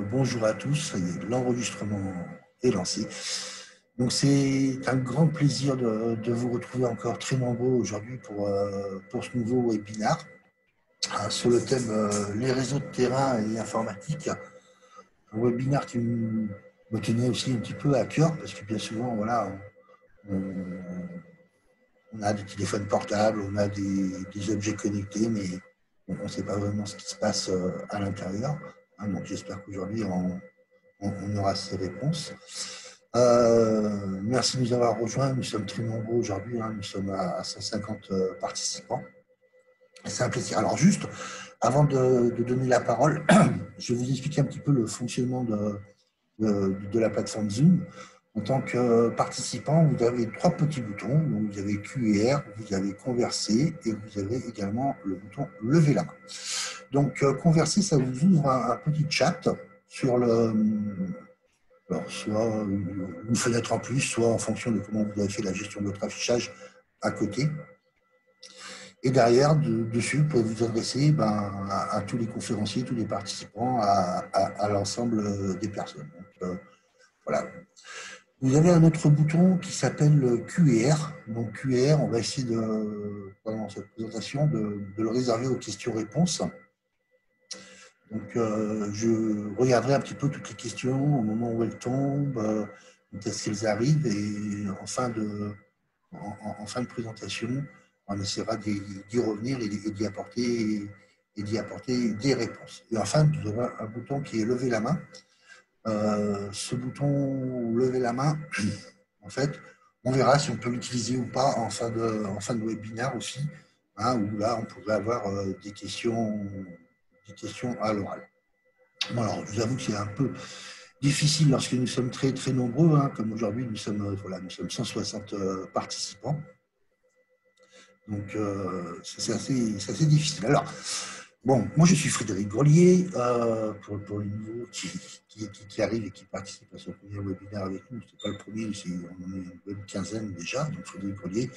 Bonjour à tous, ça y est, l'enregistrement est lancé. Donc c'est un grand plaisir de vous retrouver encore très nombreux aujourd'hui pour ce nouveau webinaire sur le thème les réseaux de terrain et informatique. Un webinaire qui me tenait aussi un petit peu à cœur parce que bien souvent, voilà, on a des téléphones portables, on a des objets connectés, mais on ne sait pas vraiment ce qui se passe à l'intérieur. Donc j'espère qu'aujourd'hui, on aura ces réponses. Merci de nous avoir rejoints. Nous sommes très nombreux aujourd'hui. Nous sommes à 150 participants. C'est un plaisir. Alors juste, avant de donner la parole, je vais vous expliquer un petit peu le fonctionnement de la plateforme Zoom. En tant que participant, vous avez 3 petits boutons. Donc vous avez Q et R, vous avez Converser et vous avez également le bouton Lever la main. Donc Converser, ça vous ouvre un petit chat sur alors, soit une fenêtre en plus, soit en fonction de comment vous avez fait la gestion de votre affichage à côté. Et derrière, dessus, vous pouvez vous adresser à tous les conférenciers, tous les participants, à l'ensemble des personnes. Donc, voilà. Vous avez un autre bouton qui s'appelle QR. Donc QR, on va essayer pendant cette présentation de le réserver aux questions-réponses. Donc, je regarderai un petit peu toutes les questions au moment où elles tombent, est-ce qu'elles arrivent, et en fin de présentation, on essaiera d'y revenir et d'y apporter des réponses. Et enfin, nous avons un bouton qui est lever la main. Ce bouton lever la main, en fait, on verra si on peut l'utiliser ou pas en fin de webinaire aussi, où là, on pourrait avoir des questions à l'oral. Bon, alors, je vous avoue que c'est un peu difficile lorsque nous sommes très, très nombreux, comme aujourd'hui, nous sommes 160 participants. Donc, c'est assez difficile. Alors, bon, moi, je suis Frédéric Grelier, pour les nouveaux qui arrivent et qui participent à ce premier webinaire avec nous. Ce n'est pas le premier, on en est une bonne quinzaine déjà. Donc, Frédéric Grelier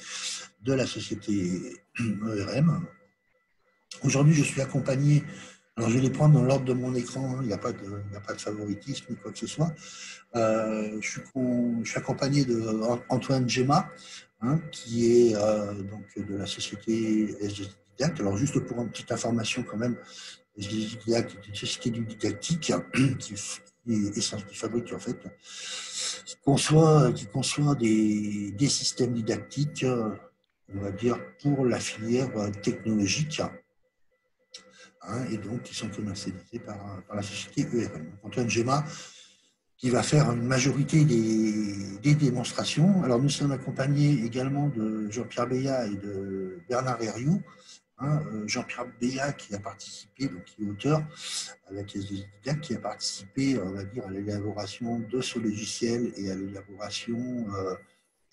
de la société ERM. Aujourd'hui, je suis accompagné, alors je vais les prendre dans l'ordre de mon écran, il n'y a pas de favoritisme ni quoi que ce soit. Je suis accompagné d'Antoine Gemma, qui est donc de la société SG Didact. Alors juste pour une petite information quand même, SG Didact est une société du didactique qui fabrique en fait, qui conçoit des systèmes didactiques, on va dire, pour la filière technologique. Et donc qui sont commercialisés par la société ERM. Antoine Gemma, qui va faire une majorité des démonstrations. Alors nous sommes accompagnés également de Jean-Pierre Beillat et de Bernard Herriot. Jean-Pierre Beillat qui a participé, donc qui est auteur avec SG Didact, qui a participé, on va dire, à l'élaboration de ce logiciel et à l'élaboration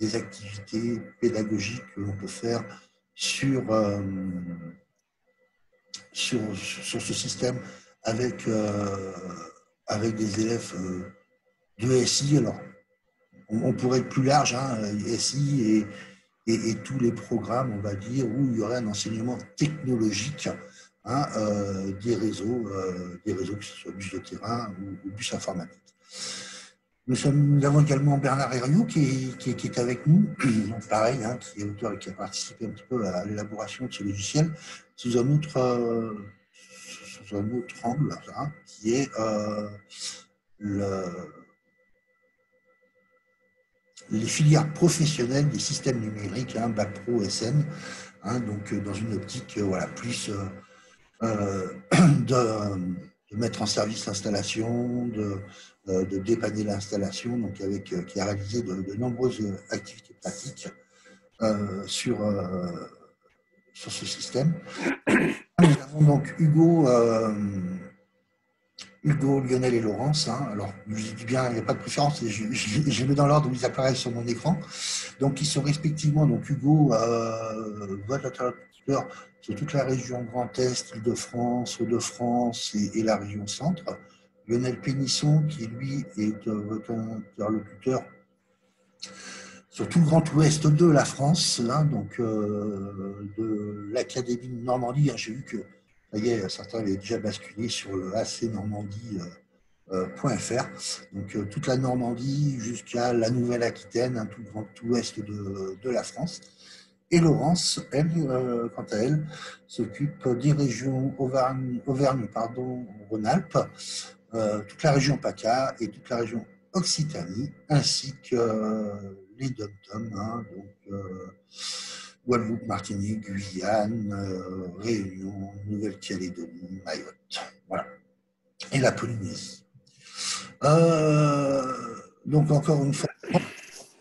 des activités pédagogiques que l'on peut faire sur ce système avec des élèves de SI. Alors, on pourrait être plus large, SI et tous les programmes, on va dire, où il y aurait un enseignement technologique, des réseaux, que ce soit bus de terrain ou bus informatique. Nous avons également Bernard Herriot qui est avec nous, donc pareil, qui est auteur et qui a participé un petit peu à l'élaboration de ce logiciel sous un autre angle, qui est les filières professionnelles des systèmes numériques, Bac Pro SN, donc dans une optique plus de mettre en service l'installation, de dépanner l'installation, donc qui a réalisé de nombreuses activités pratiques sur ce système. Nous avons donc Hugo, Lionel et Laurence. Alors, je dis bien, il n'y a pas de préférence, je les mets dans l'ordre où ils apparaissent sur mon écran. Donc, ils sont respectivement, donc Hugo, votre interlocuteur sur toute la région Grand Est, Île-de-France, Hauts-de-France et la région Centre. Lionel Pénisson, qui lui est votre interlocuteur sur tout le Grand Ouest de la France, donc de l'Académie de Normandie. J'ai vu que ça y est, certains avaient déjà basculé sur le AC Normandie .fr. Donc toute la Normandie jusqu'à la Nouvelle-Aquitaine, hein, tout l'ouest de la France. Et Laurence, elle, quant à elle, s'occupe des régions Auvergne-Rhône-Alpes, toute la région PACA et toute la région Occitanie, ainsi que les DOM-TOM, hein, donc Guadeloupe, Martinique, Guyane, Réunion, Nouvelle-Calédonie, Mayotte. Voilà. Et la Polynésie. Donc encore une fois,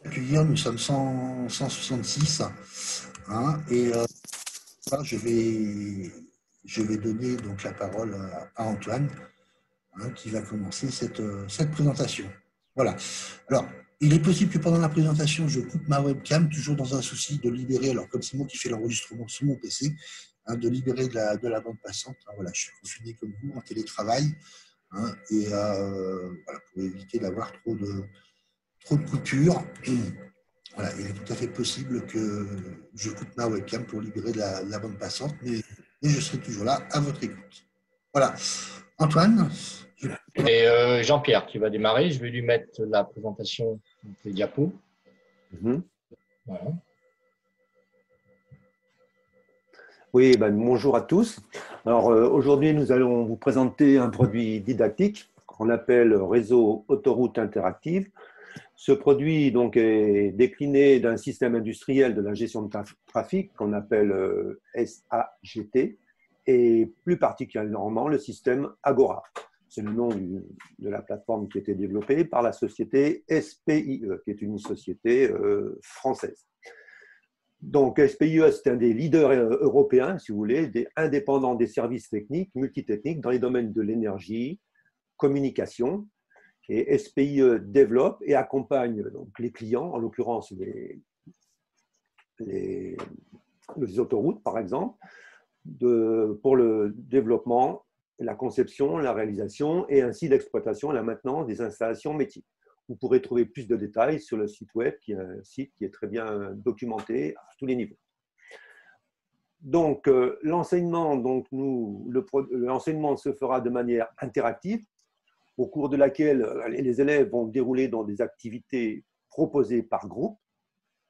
accueillir, nous sommes 166. Hein, et là, je vais donner donc la parole à Antoine, hein, qui va commencer cette présentation. Voilà. Alors, il est possible que pendant la présentation, je coupe ma webcam, toujours dans un souci de libérer, alors comme c'est moi qui fais l'enregistrement sur mon PC, hein, de libérer de la bande passante. Hein, voilà, je suis confiné comme vous en télétravail, hein, et voilà, pour éviter d'avoir trop de coupures. Voilà, il est tout à fait possible que je coupe ma webcam pour libérer la bande passante, mais je serai toujours là à votre écoute. Voilà. Antoine, Et Jean-Pierre qui va démarrer. Je vais lui mettre la présentation des diapos. Voilà. Oui, bonjour à tous. Alors aujourd'hui, nous allons vous présenter un produit didactique qu'on appelle Réseau Autoroute Interactive. Ce produit donc, est décliné d'un système industriel de la gestion de trafic qu'on appelle SAGT et plus particulièrement le système Agora. C'est le nom de la plateforme qui a été développée par la société SPIE, qui est une société française. Donc, SPIE, c'est un des leaders européens, si vous voulez, indépendants des services techniques, multitechniques, dans les domaines de l'énergie, communication. Et SPIE développe et accompagne donc les clients, en l'occurrence les autoroutes, par exemple, pour le développement, la conception, la réalisation et ainsi l'exploitation et la maintenance des installations métiers. Vous pourrez trouver plus de détails sur le site web, qui est un site qui est très bien documenté à tous les niveaux. Donc, l'enseignement se fera de manière interactive, au cours de laquelle les élèves vont dérouler dans des activités proposées par groupe,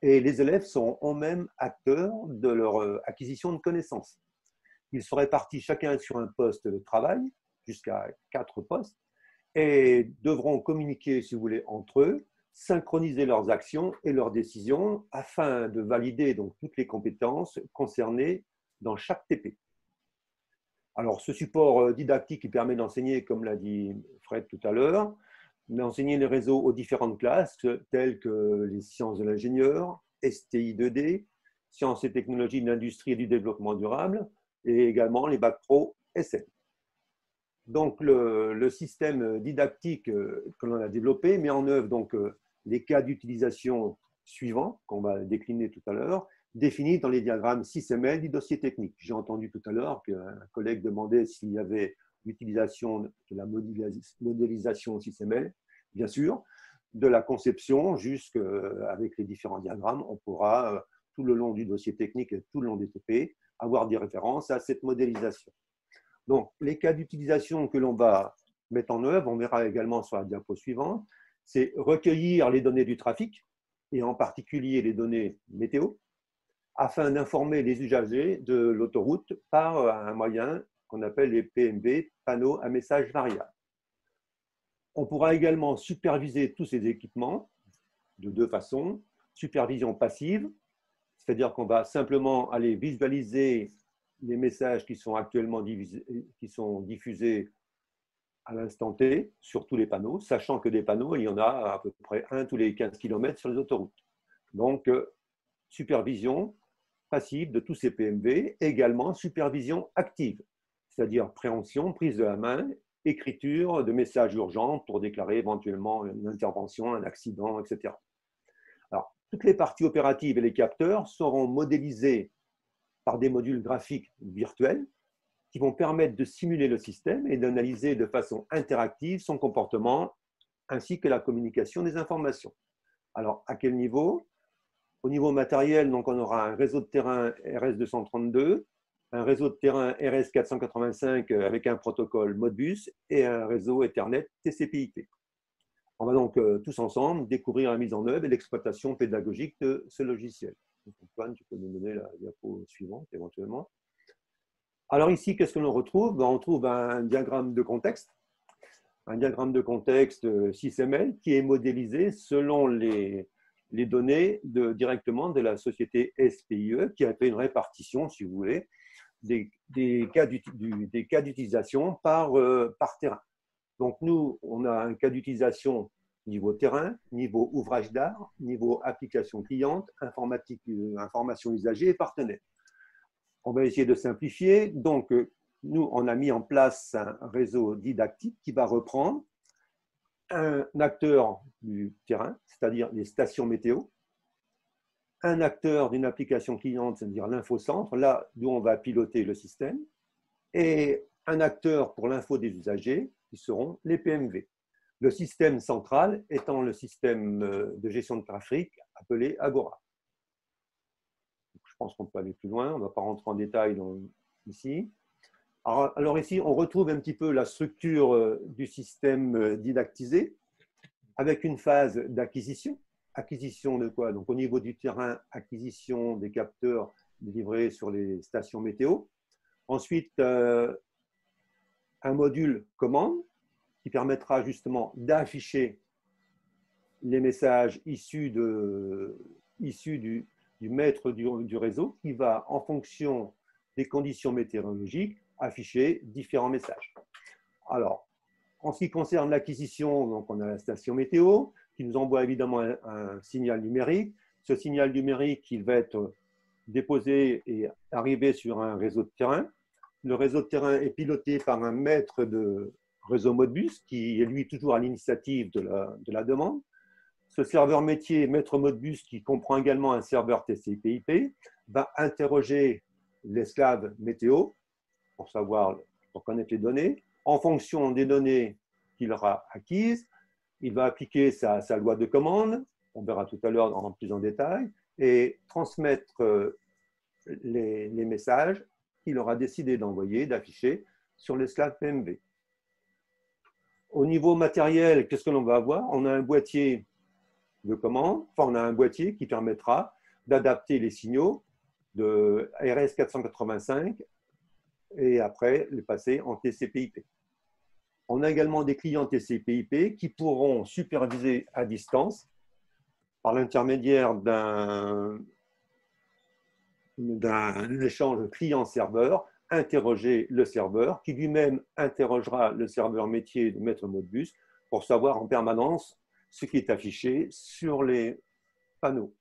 et les élèves sont eux-mêmes acteurs de leur acquisition de connaissances. Ils sont répartis chacun sur un poste de travail, jusqu'à 4 postes, et devront communiquer, si vous voulez, entre eux, synchroniser leurs actions et leurs décisions afin de valider donc toutes les compétences concernées dans chaque TP. Alors, ce support didactique qui permet d'enseigner, comme l'a dit Fred tout à l'heure, d'enseigner les réseaux aux différentes classes telles que les sciences de l'ingénieur, STI 2D, sciences et technologies de l'industrie et du développement durable, et également les bacs pro SM. Donc, le système didactique que l'on a développé met en œuvre donc, les cas d'utilisation suivants, qu'on va décliner tout à l'heure, définis dans les diagrammes 6ML du dossier technique. J'ai entendu tout à l'heure qu'un collègue demandait s'il y avait l'utilisation de la modélisation 6ML. Bien sûr, de la conception jusqu'avec les différents diagrammes, on pourra, tout le long du dossier technique et tout le long des TP, avoir des références à cette modélisation. Donc, les cas d'utilisation que l'on va mettre en œuvre, on verra également sur la diapo suivante, c'est recueillir les données du trafic, et en particulier les données météo, afin d'informer les usagers de l'autoroute par un moyen qu'on appelle les PMV, panneaux à message variable. On pourra également superviser tous ces équipements de deux façons. Supervision passive, c'est-à-dire qu'on va simplement aller visualiser les messages qui sont actuellement diffusés à l'instant T sur tous les panneaux, sachant que des panneaux, il y en a à peu près un tous les 15 km sur les autoroutes. Donc, supervision passive de tous ces PMV, également supervision active, c'est-à-dire préhension, prise de la main, écriture de messages urgents pour déclarer éventuellement une intervention, un accident, etc. Alors, toutes les parties opératives et les capteurs seront modélisés par des modules graphiques virtuels qui vont permettre de simuler le système et d'analyser de façon interactive son comportement ainsi que la communication des informations. Alors, à quel niveau? Au niveau matériel, donc, on aura un réseau de terrain RS232 un réseau de terrain RS485 avec un protocole Modbus et un réseau Ethernet TCP/IP. On va donc tous ensemble découvrir la mise en œuvre et l'exploitation pédagogique de ce logiciel. Donc, Antoine, tu peux nous donner la diapo suivante éventuellement. Alors ici, qu'est-ce que l'on retrouve? On trouve un diagramme de contexte. Un diagramme de contexte 6ML qui est modélisé selon les données directement de la société SPIE qui a fait une répartition, si vous voulez, des cas d'utilisation par terrain. Donc nous, on a un cas d'utilisation niveau terrain, niveau ouvrage d'art, niveau application cliente, informatique, information usagée et partenaire. On va essayer de simplifier. Donc, nous, on a mis en place un réseau didactique qui va reprendre un acteur du terrain, c'est-à-dire les stations météo, un acteur d'une application cliente, c'est-à-dire l'infocentre, là d'où on va piloter le système, et un acteur pour l'info des usagers, qui seront les PMV. Le système central étant le système de gestion de trafic appelé Agora. Je pense qu'on peut aller plus loin, on ne va pas rentrer en détail ici. Alors ici, on retrouve un petit peu la structure du système didactisé avec une phase d'acquisition. Acquisition de quoi? Donc au niveau du terrain, acquisition des capteurs livrés sur les stations météo. Ensuite, un module commande qui permettra justement d'afficher les messages issus du maître du réseau qui va, en fonction des conditions météorologiques, afficher différents messages. Alors, en ce qui concerne l'acquisition, donc on a la station météo qui nous envoie évidemment un signal numérique. Ce signal numérique, il va être déposé et arriver sur un réseau de terrain. Le réseau de terrain est piloté par un maître de réseau Modbus qui est lui toujours à l'initiative de la demande. Ce serveur métier, maître Modbus, qui comprend également un serveur TCP/IP, va interroger l'esclave météo pour connaître les données. En fonction des données qu'il aura acquises, il va appliquer sa loi de commande, on verra tout à l'heure en plus en détail, et transmettre les messages qu'il aura décidé d'envoyer, d'afficher sur l'esclave PMV. Au niveau matériel, qu'est-ce que l'on va avoir? On a un boîtier de commande, on a un boîtier qui permettra d'adapter les signaux de RS485 et après les passer en TCP/IP. On a également des clients TCP/IP qui pourront superviser à distance par l'intermédiaire d'un échange client-serveur, interroger le serveur qui lui-même interrogera le serveur métier de maître Modbus pour savoir en permanence ce qui est affiché sur les panneaux.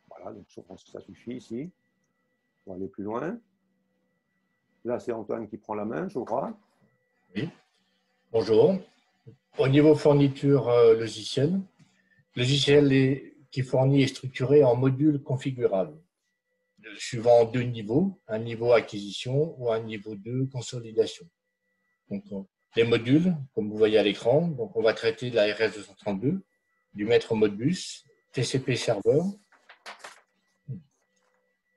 Voilà, donc je pense que ça suffit ici. On va aller plus loin. Là, c'est Antoine qui prend la main, je crois. Oui. Bonjour. Au niveau fourniture logicielle, qui fournit est structuré en modules configurables, suivant deux niveaux, un niveau acquisition ou un niveau 2 consolidation. Donc, les modules, comme vous voyez à l'écran, donc on va traiter de la RS232, du maître Modbus, TCP serveur.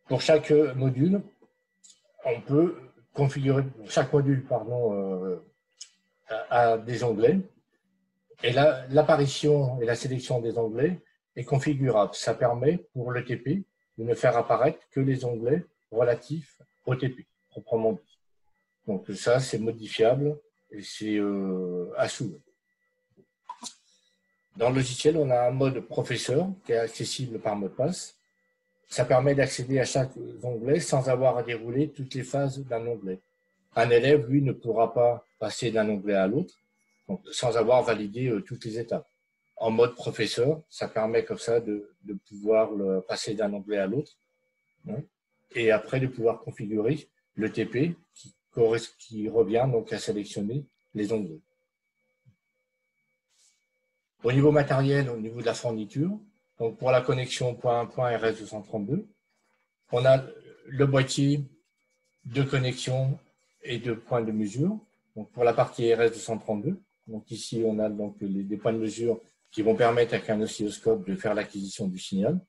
Pour chaque module, on peut configurer, chaque module, a des onglets. Et l'apparition et la sélection des onglets est configurable. Ça permet pour l'ETP de ne faire apparaître que les onglets relatifs au TP, proprement dit. Donc ça, c'est modifiable et c'est à souhait. Dans le logiciel, on a un mode professeur qui est accessible par mot de passe. Ça permet d'accéder à chaque onglet sans avoir à dérouler toutes les phases d'un onglet. Un élève, lui, ne pourra pas passer d'un onglet à l'autre sans avoir validé toutes les étapes. En mode professeur, ça permet comme ça de pouvoir passer d'un onglet à l'autre, hein, et après de pouvoir configurer le TP qui revient donc à sélectionner les onglets. Au niveau matériel, au niveau de la fourniture, donc pour la connexion point 1 point RS232, on a le boîtier de connexion et de points de mesure. Donc pour la partie RS232, donc ici on a donc des points de mesure qui vont permettre à un oscilloscope de faire l'acquisition du signal.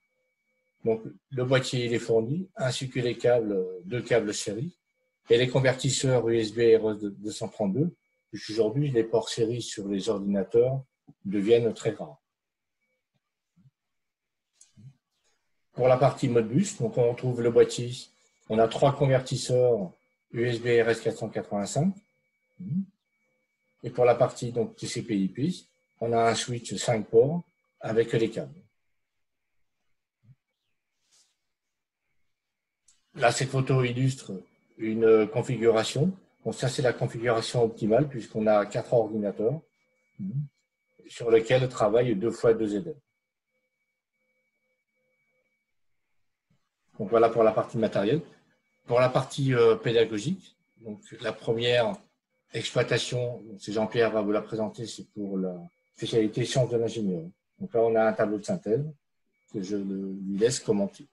Donc, le boîtier il est fourni, ainsi que les câbles, 2 câbles série, et les convertisseurs USB RS232, puisqu'aujourd'hui, les ports série sur les ordinateurs deviennent très rares. Pour la partie Modbus, donc on retrouve le boîtier. On a 3 convertisseurs USB RS485. Et pour la partie donc, TCP/IP, on a un switch 5 ports avec les câbles. Là, cette photo illustre une configuration. Donc ça, c'est la configuration optimale puisqu'on a 4 ordinateurs sur lesquels travaillent 2 fois 2 élèves. Donc voilà pour la partie matérielle. Pour la partie pédagogique, donc la première exploitation, c'est Jean-Pierre va vous la présenter, c'est pour la spécialité sciences de l'ingénieur. Donc là, on a un tableau de synthèse que je lui laisse commenter.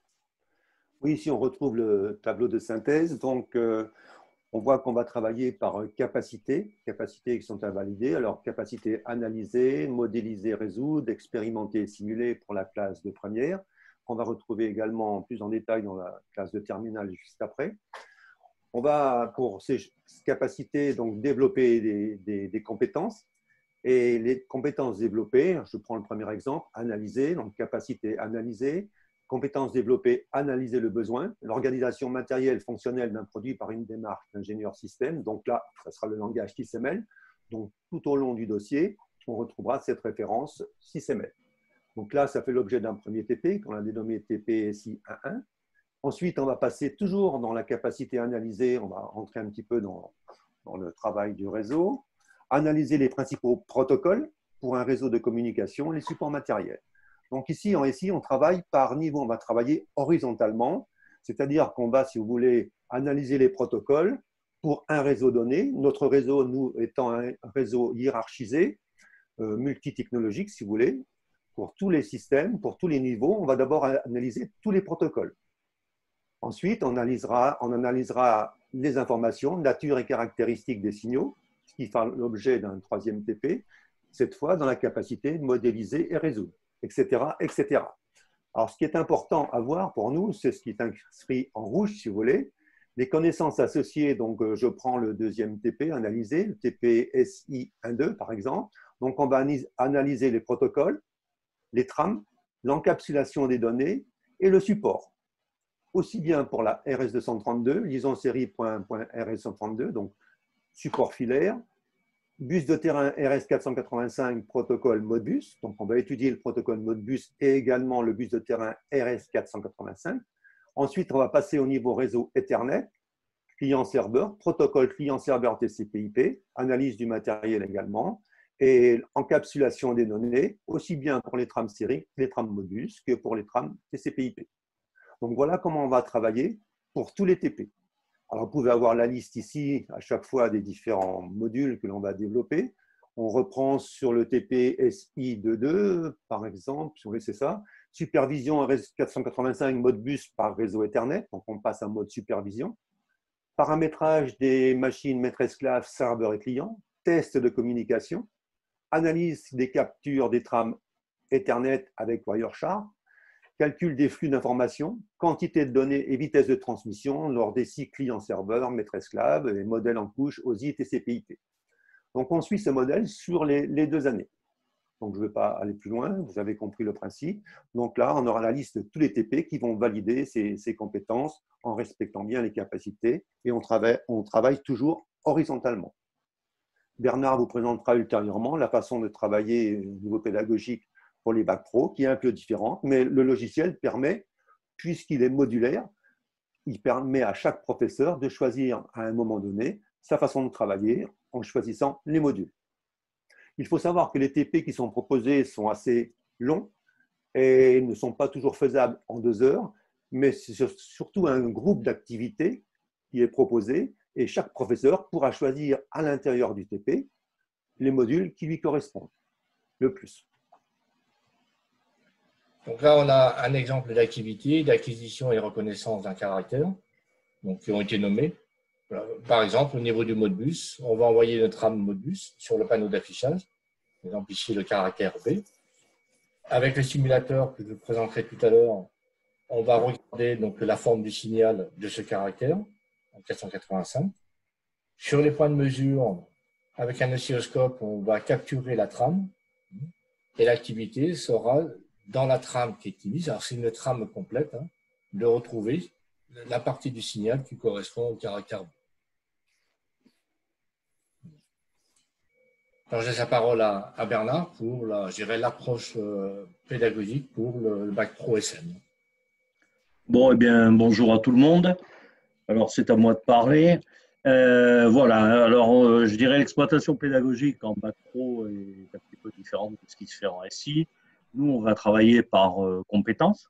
Oui, ici on retrouve le tableau de synthèse. Donc, on voit qu'on va travailler par capacités qui sont à valider. Alors, capacité analyser, modéliser, résoudre, expérimenter et simuler pour la classe de première, qu'on va retrouver également plus en détail dans la classe de terminale juste après. On va, pour ces capacités, donc, développer des compétences. Et les compétences développées, je prends le premier exemple, analyser, donc capacité analyser, compétences développées, analyser le besoin, l'organisation matérielle fonctionnelle d'un produit par une démarche d'ingénieur système. Donc là, ça sera le langage SysML. Donc, tout au long du dossier, on retrouvera cette référence SysML. Donc là, ça fait l'objet d'un premier TP qu'on a dénommé TP-SI 1.1. Ensuite, on va passer toujours dans la capacité analysée, on va rentrer un petit peu dans le travail du réseau, analyser les principaux protocoles pour un réseau de communication, les supports matériels. Donc ici, on travaille par niveau, on va travailler horizontalement, c'est-à-dire qu'on va, si vous voulez, analyser les protocoles pour un réseau donné. Notre réseau, nous, étant un réseau hiérarchisé, multitechnologique, si vous voulez, pour tous les systèmes, pour tous les niveaux, on va d'abord analyser tous les protocoles. Ensuite, on analysera les informations, nature et caractéristiques des signaux, ce qui fera l'objet d'un troisième TP, cette fois dans la capacité de modéliser et résoudre, etc., etc. Alors, ce qui est important à voir pour nous, c'est ce qui est inscrit en rouge, si vous voulez, les connaissances associées. Donc, je prends le deuxième TP, analyser, le TP SI 1.2, par exemple. Donc, on va analyser les protocoles, les trames, l'encapsulation des données et le support. Aussi bien pour la RS232, liaison série.RS232, donc support filaire, bus de terrain RS485, protocole Modbus. Donc, on va étudier le protocole Modbus et également le bus de terrain RS485. Ensuite, on va passer au niveau réseau Ethernet, client-serveur, protocole client-serveur TCP/IP, analyse du matériel également, et encapsulation des données, aussi bien pour les trames série, les trames Modbus, que pour les trames TCP/IP. Donc, voilà comment on va travailler pour tous les TP. Alors, vous pouvez avoir la liste ici, à chaque fois, des différents modules que l'on va développer. On reprend sur le TP SI 2.2, par exemple, oui, c'est ça. Supervision RS485 Modbus par réseau Ethernet, donc on passe en mode supervision. Paramétrage des machines maître-esclave, serveur et client. Test de communication. Analyse des captures des trames Ethernet avec Wireshark. Calcul des flux d'informations, quantité de données et vitesse de transmission lors des cycles client-serveur, maître-esclave et modèles en couche OSI et TCP/IP. Donc, on suit ce modèle sur les 2 années. Donc, je ne vais pas aller plus loin, vous avez compris le principe. Donc là, on aura la liste de tous les TP qui vont valider ces compétences en respectant bien les capacités et on travaille toujours horizontalement. Bernard vous présentera ultérieurement la façon de travailler au niveau pédagogique pour les bacs pro, qui est un peu différente, mais le logiciel permet, puisqu'il est modulaire, il permet à chaque professeur de choisir à un moment donné sa façon de travailler en choisissant les modules. Il faut savoir que les TP qui sont proposés sont assez longs et ne sont pas toujours faisables en 2 heures, mais c'est surtout un groupe d'activités qui est proposé et chaque professeur pourra choisir à l'intérieur du TP les modules qui lui correspondent le plus. Donc là, on a un exemple d'activité d'acquisition et reconnaissance d'un caractère, donc qui ont été nommés. Par exemple, au niveau du Modbus, on va envoyer notre rame Modbus sur le panneau d'affichage, par exemple ici le caractère B. Avec le simulateur que je vous présenterai tout à l'heure, on va regarder donc la forme du signal de ce caractère en 485. Sur les points de mesure, avec un oscilloscope, on va capturer la trame et l'activité sera dans la trame qui est émise. Alors, c'est une trame complète, de retrouver la partie du signal qui correspond au caractère B. Alors, je laisse la parole à Bernard pour l'approche pédagogique pour le bac pro SM. Bon, eh bien, bonjour à tout le monde. Alors, c'est à moi de parler. Voilà, alors je dirais l'exploitation pédagogique en bac pro est un petit peu différente de ce qui se fait en SI. Nous, on va travailler par compétences.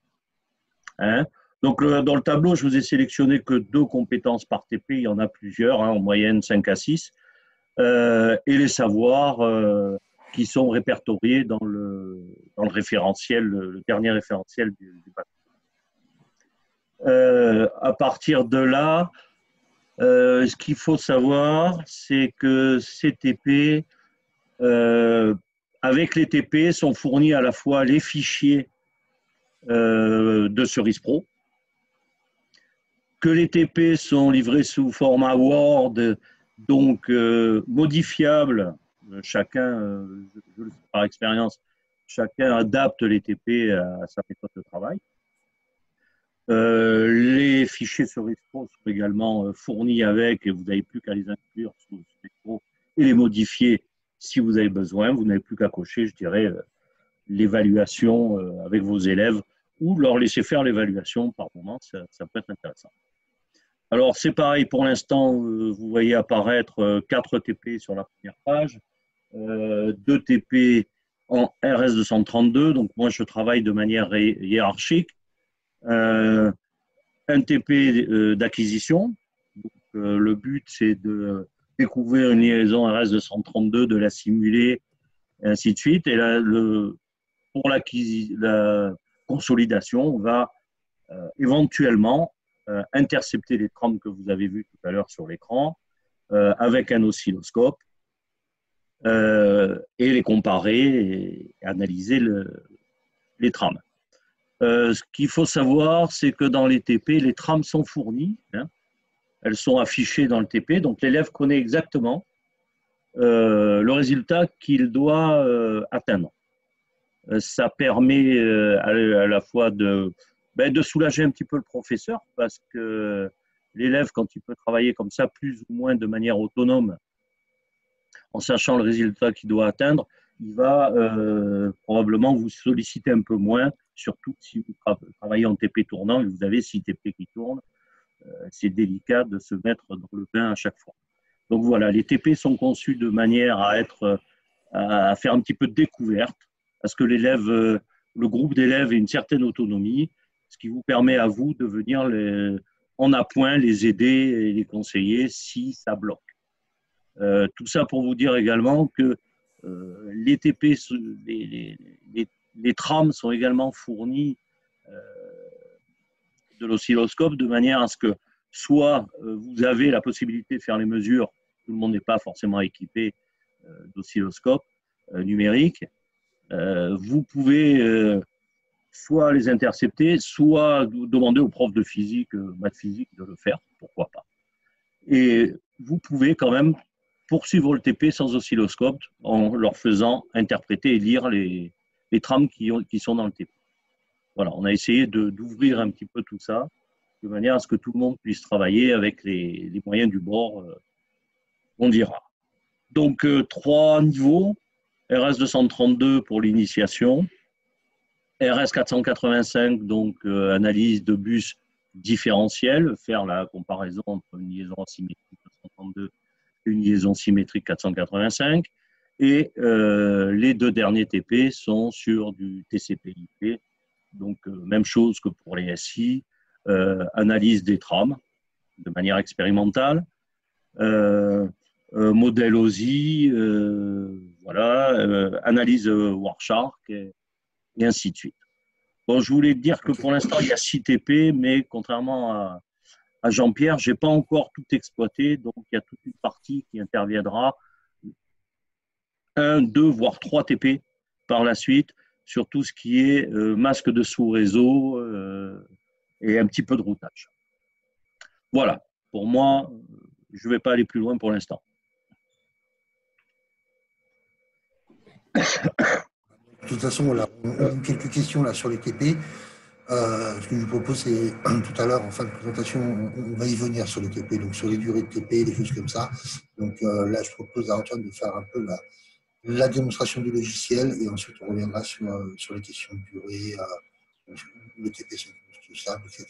Donc, dans le tableau, je vous ai sélectionné que 2 compétences par TP. Il y en a plusieurs, en moyenne 5 à 6. Et les savoirs qui sont répertoriés dans le référentiel, le dernier référentiel du bac. À partir de là, ce qu'il faut savoir, c'est que ces TP, avec les TP, sont fournis à la fois les fichiers de Cerise Pro, que les TP sont livrés sous format Word, donc modifiables. Chacun, je le sais par expérience, chacun adapte les TP à sa méthode de travail. Les fichiers Cerise Pro sont également fournis avec, et vous n'avez plus qu'à les inclure sous Cerise Pro et les modifier si vous avez besoin. Vous n'avez plus qu'à cocher, je dirais, l'évaluation avec vos élèves ou leur laisser faire l'évaluation par moment, ça peut être intéressant. Alors, c'est pareil pour l'instant, vous voyez apparaître 4 TP sur la première page, 2 TP en RS232, donc moi je travaille de manière hiérarchique. Un TP d'acquisition. Le but, c'est de découvrir une liaison RS232, de la simuler, et ainsi de suite. Et là, pour la consolidation, on va éventuellement intercepter les trames que vous avez vues tout à l'heure sur l'écran avec un oscilloscope et les comparer et analyser les trames. Ce qu'il faut savoir, c'est que dans les TP, les trames sont fournies. Elles sont affichées dans le TP. Donc, l'élève connaît exactement le résultat qu'il doit atteindre. Ça permet à la fois de soulager un petit peu le professeur parce que l'élève, quand il peut travailler comme ça, plus ou moins de manière autonome, en sachant le résultat qu'il doit atteindre, il va probablement vous solliciter un peu moins, surtout si vous travaillez en TP tournant et vous avez 6 TP qui tournent. C'est délicat de se mettre dans le bain à chaque fois. Donc voilà, les TP sont conçus de manière à faire un petit peu de découverte, à ce que l'élève, le groupe d'élèves ait une certaine autonomie, ce qui vous permet à vous de venir en appoint les aider et les conseiller si ça bloque. Tout ça pour vous dire également que les TP, les trames sont également fournies de l'oscilloscope de manière à ce que soit vous avez la possibilité de faire les mesures, tout le monde n'est pas forcément équipé d'oscilloscope numérique, vous pouvez soit les intercepter, soit demander au prof de physique, maths physique de le faire, pourquoi pas. Et vous pouvez quand même poursuivre le TP sans oscilloscope en leur faisant interpréter et lire les trames qui sont dans le TP. Voilà, on a essayé d'ouvrir un petit peu tout ça, de manière à ce que tout le monde puisse travailler avec les moyens du bord, on dira. Donc, 3 niveaux, RS232 pour l'initiation, RS485, donc analyse de bus différentiel, faire la comparaison entre une liaison asymétrique 232 et une liaison symétrique 485, et les 2 derniers TP sont sur du TCP/IP. Donc, même chose que pour les SI, analyse des trames de manière expérimentale, modèle OSI, voilà, analyse Wireshark et ainsi de suite. Bon, je voulais dire que pour l'instant, il y a 6 TP, mais contrairement à Jean-Pierre, je n'ai pas encore tout exploité, donc il y a toute une partie qui interviendra, 1, 2, voire 3 TP par la suite, sur tout ce qui est masque de sous-réseau, et un petit peu de routage. Voilà, pour moi, je ne vais pas aller plus loin pour l'instant. De toute façon, voilà, on a quelques questions là sur les TP. Ce que je vous propose, c'est tout à l'heure, en fin de présentation, on va y venir sur les TP, donc sur les durées de TP, des choses comme ça. Donc là, je propose à Antoine de faire un peu la démonstration du logiciel et ensuite on reviendra sur les questions de durée, le TP, c'est tout ça, etc.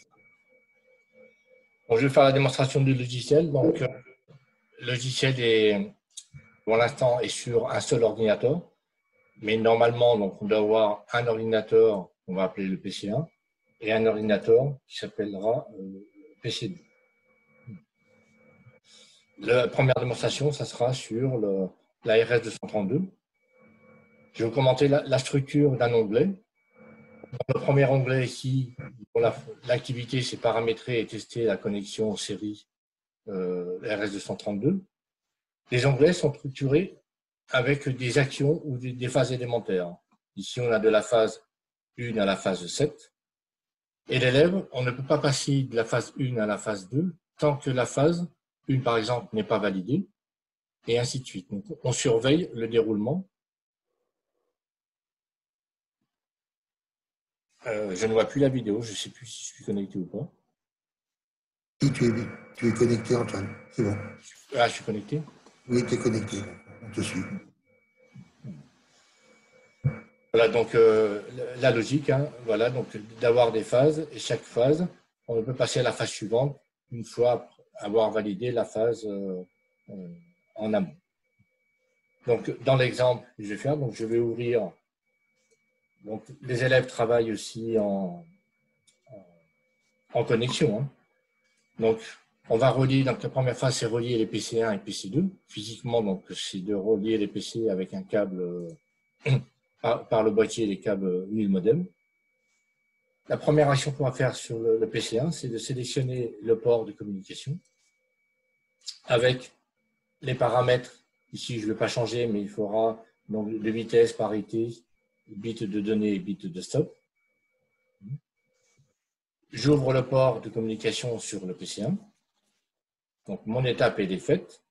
Bon, je vais faire la démonstration du logiciel. Donc, le logiciel est, pour l'instant, est sur un seul ordinateur. Mais normalement, donc, on doit avoir un ordinateur qu'on va appeler le PC1 et un ordinateur qui s'appellera PC2. La première démonstration, ça sera sur la RS232. Je vais vous commenter la structure d'un onglet. Dans le premier onglet ici, l'activité, c'est paramétrer et tester la connexion série RS232. Les onglets sont structurés avec des actions ou des phases élémentaires. Ici, on a de la phase 1 à la phase 7. Et l'élève, on ne peut pas passer de la phase 1 à la phase 2 tant que la phase 1, par exemple, n'est pas validée, et ainsi de suite. Donc, on surveille le déroulement. Je ne vois plus la vidéo, je ne sais plus si je suis connecté ou pas. Si tu es connecté, Antoine, c'est bon. Ah, je suis connecté? Oui, tu es connecté, on te suit. Voilà, donc la logique, hein, voilà, donc d'avoir des phases, et chaque phase, on ne peut passer à la phase suivante une fois avoir validé la phase en amont. Donc, dans l'exemple que je vais faire, donc je vais ouvrir. Donc, les élèves travaillent aussi en connexion. Hein. Donc, on va relier, donc la première phase, c'est relier les PC1 et PC2. Physiquement, donc, c'est de relier les PC avec un câble, par le boîtier, les câbles UNIL modem. La première action qu'on va faire sur le PC1, c'est de sélectionner le port de communication avec les paramètres. Ici, je ne vais pas changer, mais il faudra donc de vitesse, parité, bits de données et bits de stop. J'ouvre le port de communication sur le PC1. Donc, mon étape est faite.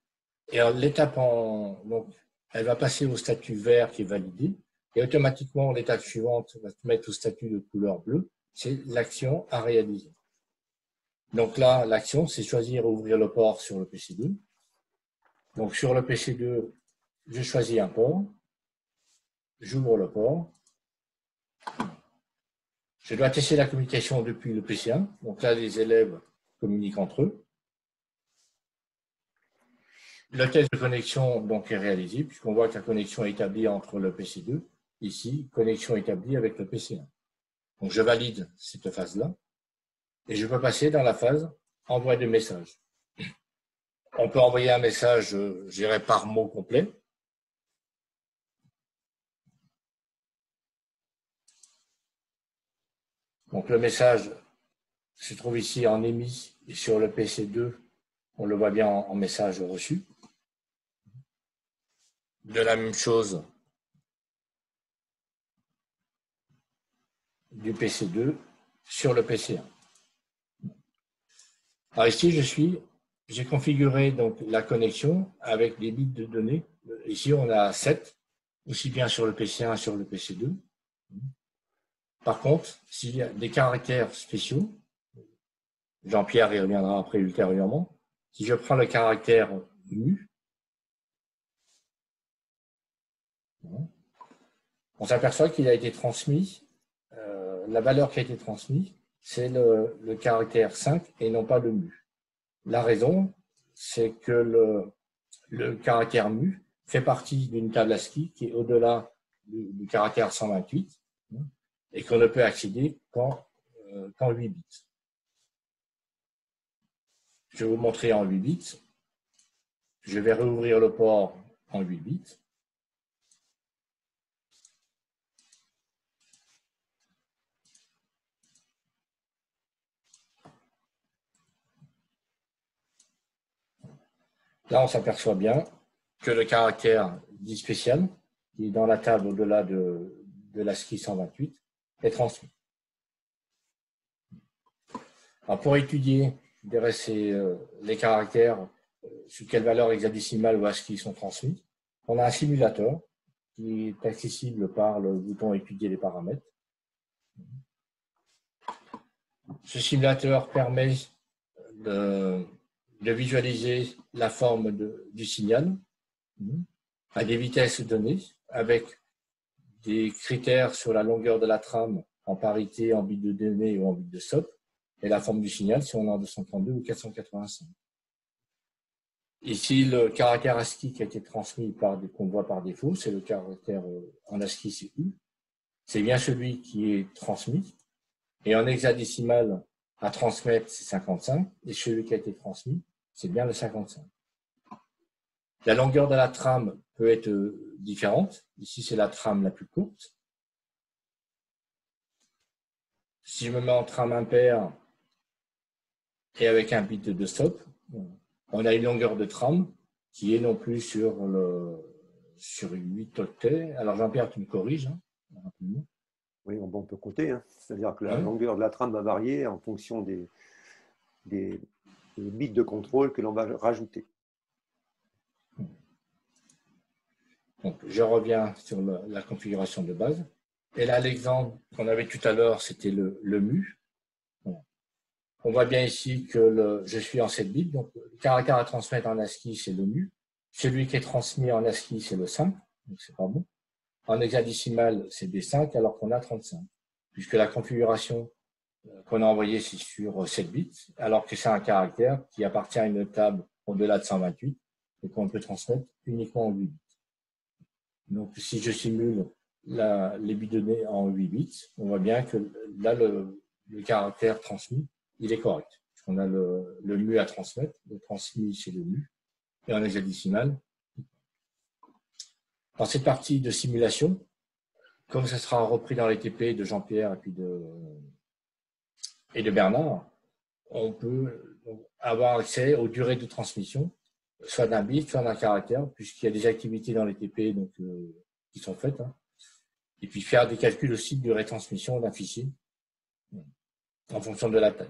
Et l'étape, donc, elle va passer au statut vert qui est validé. Et automatiquement, l'étape suivante va se mettre au statut de couleur bleue. C'est l'action à réaliser. Donc là, l'action, c'est choisir et ouvrir le port sur le PC2. Donc, sur le PC2, je choisis un port. J'ouvre le port. Je dois tester la communication depuis le PC1. Donc là, les élèves communiquent entre eux. Le test de connexion donc, est réalisé, puisqu'on voit que la connexion est établie entre le PC2. Ici, connexion établie avec le PC1. Donc, je valide cette phase-là. Et je peux passer dans la phase envoi de message. On peut envoyer un message, je dirais, par mot complet. Donc, le message se trouve ici en émis et sur le PC2, on le voit bien en message reçu. De la même chose du PC2 sur le PC1. Alors ici, j'ai configuré donc la connexion avec des bits de données. Ici, on a 7, aussi bien sur le PC1 que sur le PC2. Par contre, s'il y a des caractères spéciaux, Jean-Pierre y reviendra après ultérieurement, si je prends le caractère mu, on s'aperçoit qu'il a été transmis, la valeur qui a été transmise, c'est le caractère 5 et non pas le mu. La raison, c'est que le caractère mu fait partie d'une table ASCII qui est au-delà du caractère 128 et qu'on ne peut accéder qu'en 8 bits. Je vais vous montrer en 8 bits. Je vais rouvrir le port en 8 bits. Là, on s'aperçoit bien que le caractère dit spécial, qui est dans la table au-delà de l'ASCII 128, est transmis. Alors pour étudier, je dirais, les caractères, sur quelle valeur hexadécimale ou ASCII sont transmis, on a un simulateur qui est accessible par le bouton Étudier les paramètres. Ce simulateur permet de visualiser la forme du signal à des vitesses données avec des critères sur la longueur de la trame en parité, en bits de données ou en bits de stop, et la forme du signal si on est en 232 ou 485. Ici, le caractère ASCII qui a été transmis qu'on voit par défaut, c'est le caractère en ASCII, c'est U. C'est bien celui qui est transmis. Et en hexadécimal, à transmettre, c'est 55. Et celui qui a été transmis, c'est bien le 55. La longueur de la trame peut être différente. Ici, c'est la trame la plus courte. Si je me mets en trame impaire et avec un bit de stop, on a une longueur de trame qui est non plus sur 8 octets. Alors Jean-Pierre, tu me corriges. Oui, on peut compter. Hein. C'est-à-dire que la longueur de la trame va varier en fonction des bits de contrôle que l'on va rajouter. Donc, je reviens sur la configuration de base. Et là, l'exemple qu'on avait tout à l'heure, c'était le mu. On voit bien ici que je suis en 7 bits. Donc, le caractère à transmettre en ASCII, c'est le mu. Celui qui est transmis en ASCII, c'est le 5. Donc, c'est pas bon. En hexadécimal, c'est des 5 alors qu'on a 35. Puisque la configuration qu'on a envoyée, c'est sur 7 bits, alors que c'est un caractère qui appartient à une table au-delà de 128 et qu'on peut transmettre uniquement en 8 bits. Donc, si je simule les bits donnés en 8 bits, on voit bien que là, le caractère transmis, il est correct. On a le mu à transmettre, le transmis, c'est le mu, et en hexadécimal. Dans cette partie de simulation, comme ça sera repris dans les TP de Jean-Pierre et de Bernard, on peut avoir accès aux durées de transmission, soit d'un bit, soit d'un caractère, puisqu'il y a des activités dans les TP donc, qui sont faites. Hein. Et puis faire des calculs aussi de rétransmission d'un fichier en fonction de la taille.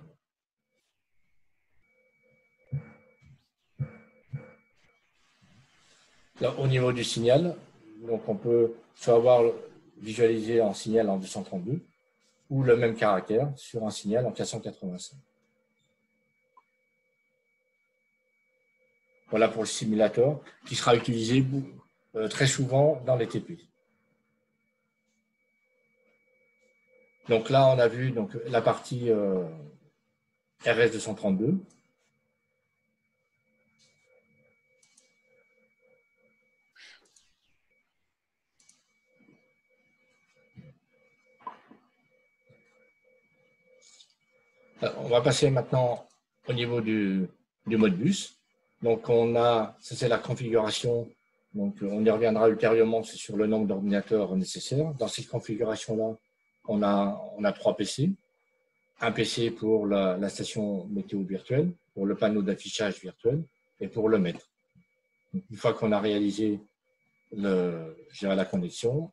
Là, au niveau du signal, donc on peut soit avoir visualisé en signal en 232 ou le même caractère sur un signal en 485. Voilà pour le simulateur qui sera utilisé très souvent dans les TP. Donc là, on a vu donc, la partie RS232. On va passer maintenant au niveau du Modbus. Donc, ça c'est la configuration. Donc, on y reviendra ultérieurement sur le nombre d'ordinateurs nécessaires. Dans cette configuration-là, on a 3 PC. Un PC pour la station météo virtuelle, pour le panneau d'affichage virtuel et pour le maître. Donc, une fois qu'on a réalisé la connexion,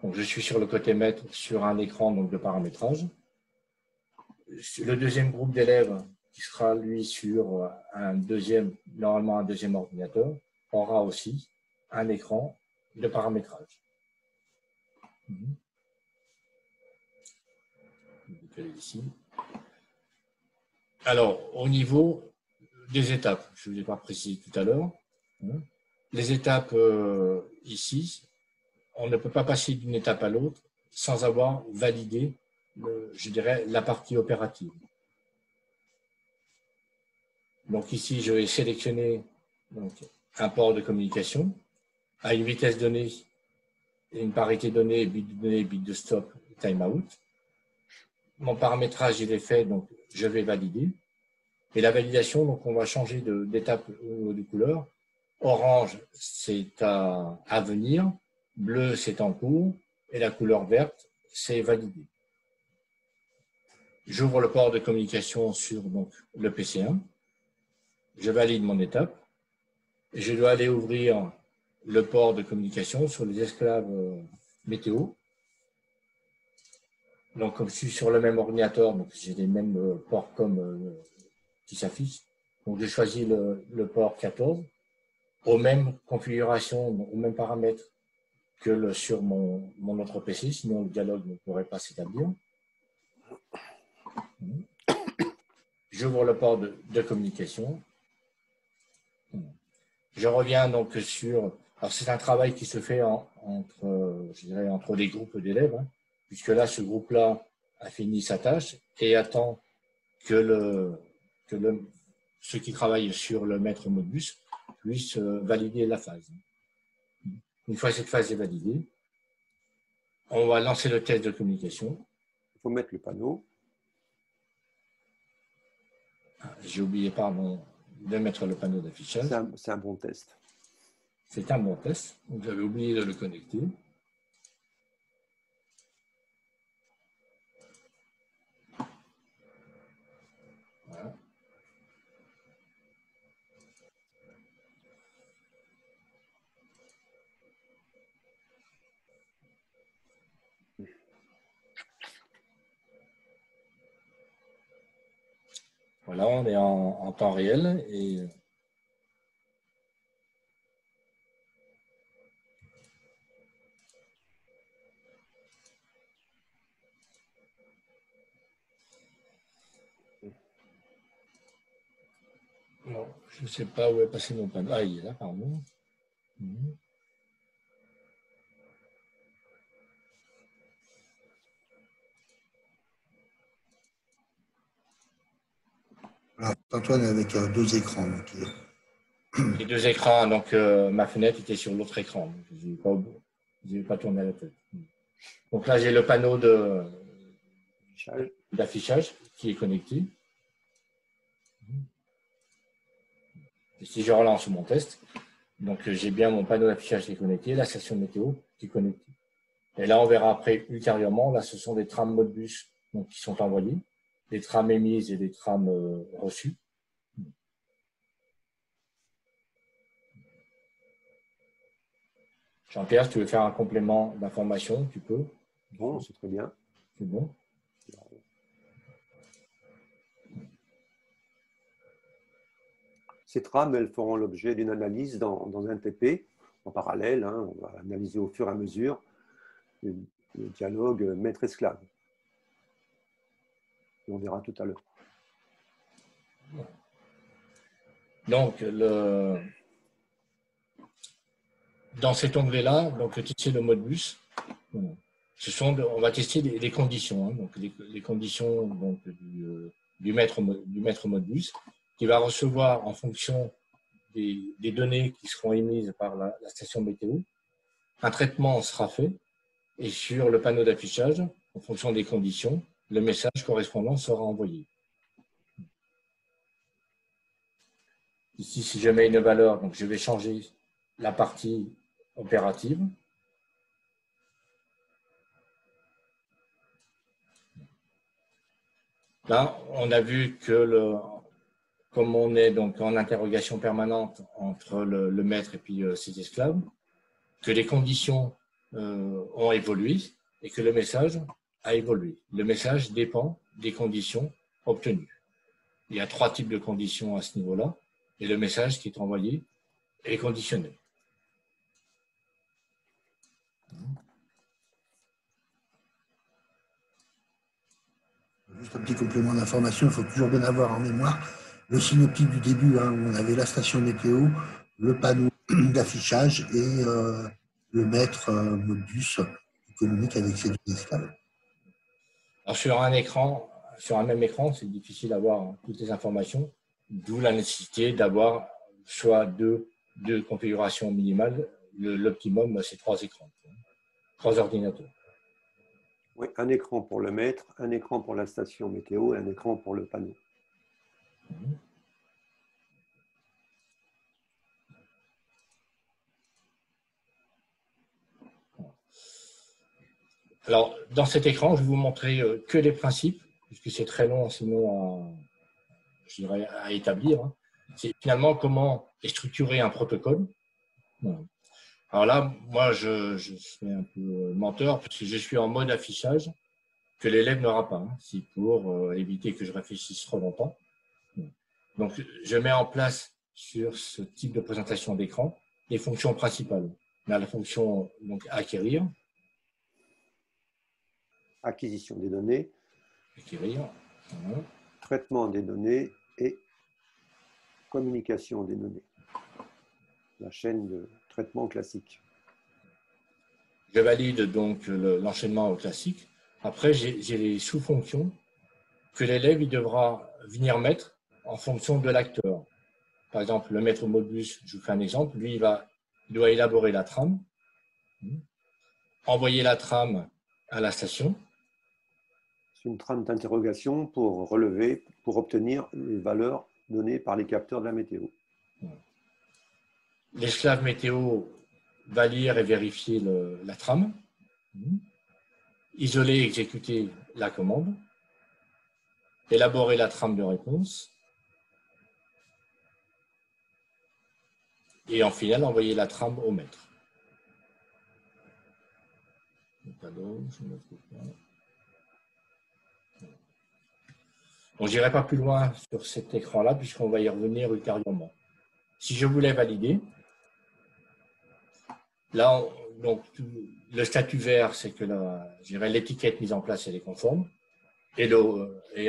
donc je suis sur le côté maître sur un écran donc, de paramétrage. Le deuxième groupe d'élèves qui sera lui sur normalement un deuxième ordinateur, aura aussi un écran de paramétrage. Ici. Alors, au niveau des étapes, je ne vous ai pas précisé tout à l'heure, les étapes ici, on ne peut pas passer d'une étape à l'autre sans avoir validé, je dirais, la partie opérative. Donc ici, je vais sélectionner donc, un port de communication à une vitesse donnée, une parité donnée, bit de stop, timeout. Mon paramétrage, il est fait, donc je vais valider. Et la validation, donc on va changer d'étape au niveau de couleur. Orange, c'est à venir. Bleu, c'est en cours. Et la couleur verte, c'est validé. J'ouvre le port de communication sur donc, le PC1. Je valide mon étape. Et je dois aller ouvrir le port de communication sur les esclaves météo. Donc, comme je suis sur le même ordinateur, donc j'ai les mêmes ports comme qui s'affichent. Donc, j'ai choisi le port 14 aux mêmes configurations, aux mêmes paramètres que sur mon autre PC, sinon le dialogue ne pourrait pas s'établir. J'ouvre le port de communication. Je reviens donc sur... Alors, c'est un travail qui se fait je dirais, entre des groupes d'élèves, hein, puisque là, ce groupe-là a fini sa tâche et attend que ceux qui travaillent sur le maître Modbus puissent valider la phase. Une fois cette phase est validée, on va lancer le test de communication. Il faut mettre le panneau. J'ai oublié, pardon, de mettre le panneau d'affichage. C'est un bon test. C'est un bon test. Vous avez oublié de le connecter. Voilà. Voilà, on est en temps réel et non, je ne sais pas où est passé mon panneau. Ah, il est là, pardon. Alors, Antoine est avec deux écrans. Donc, Les deux écrans, donc ma fenêtre était sur l'autre écran. Donc, je n'ai pas tourné la tête. Donc là, j'ai le panneau d'affichage qui est connecté. Et si je relance mon test, donc j'ai bien mon panneau d'affichage qui est connecté, la station météo qui est connectée. Et là, on verra après ultérieurement, là, ce sont des trames Modbus donc, qui sont envoyées, des trames émises et des trames reçues. Jean-Pierre, si tu veux faire un complément d'information, tu peux. Bon, c'est très bien. C'est bon. Ces trames, elles feront l'objet d'une analyse dans un TP en parallèle. Hein, on va analyser au fur et à mesure le dialogue maître-esclave. On verra tout à l'heure. Donc, dans cet onglet-là, donc tester le Modbus, on va tester les conditions, hein, donc les conditions donc, du maître Modbus, qui va recevoir en fonction des données qui seront émises par la station météo. Un traitement sera fait et sur le panneau d'affichage, en fonction des conditions, le message correspondant sera envoyé. Ici, si je mets une valeur, donc je vais changer la partie opérative. Là, on a vu que comme on est donc en interrogation permanente entre le maître et puis ses esclaves, que les conditions ont évolué et que le message a évolué. Le message dépend des conditions obtenues. Il y a 3 types de conditions à ce niveau-là et le message qui est envoyé est conditionné. Juste un petit complément d'information, il faut toujours bien avoir en mémoire le synoptique du début, hein, où on avait la station météo, le panneau d'affichage et le maître Modbus qui communique avec ses deux esclaves. Alors sur un même écran, c'est difficile d'avoir toutes les informations, d'où la nécessité d'avoir soit deux configurations minimales. L'optimum, c'est 3 écrans, 3 ordinateurs. Oui, un écran pour le maître, un écran pour la station météo et un écran pour le panneau. Alors, dans cet écran, je vais vous montrer que les principes, puisque c'est très long sinon je dirais, à établir. C'est finalement comment est structuré un protocole. Voilà. Alors là, moi, je suis un peu menteur, parce que je suis en mode affichage. que l'élève n'aura pas, hein, si pour éviter que je réfléchisse trop longtemps. Donc, je mets en place sur ce type de présentation d'écran les fonctions principales. On a la fonction donc, acquérir. Acquisition des données. Acquérir. Voilà. Traitement des données et communication des données. La chaîne de traitement classique. Je valide donc l'enchaînement classique. Après, j'ai les sous-fonctions que l'élève devra venir mettre en fonction de l'acteur. Par exemple, le maître Modbus, je vous fais un exemple, lui, il doit élaborer la trame, envoyer la trame à la station. C'est une trame d'interrogation pour obtenir les valeurs données par les capteurs de la météo. L'esclave météo va lire et vérifier la trame, isoler et exécuter la commande, élaborer la trame de réponse, et en final, envoyer la trame au maître. Donc, je n'irai pas plus loin sur cet écran-là, puisqu'on va y revenir ultérieurement. Si je voulais valider, là, donc, le statut vert, c'est que l'étiquette mise en place, elle est conforme. Et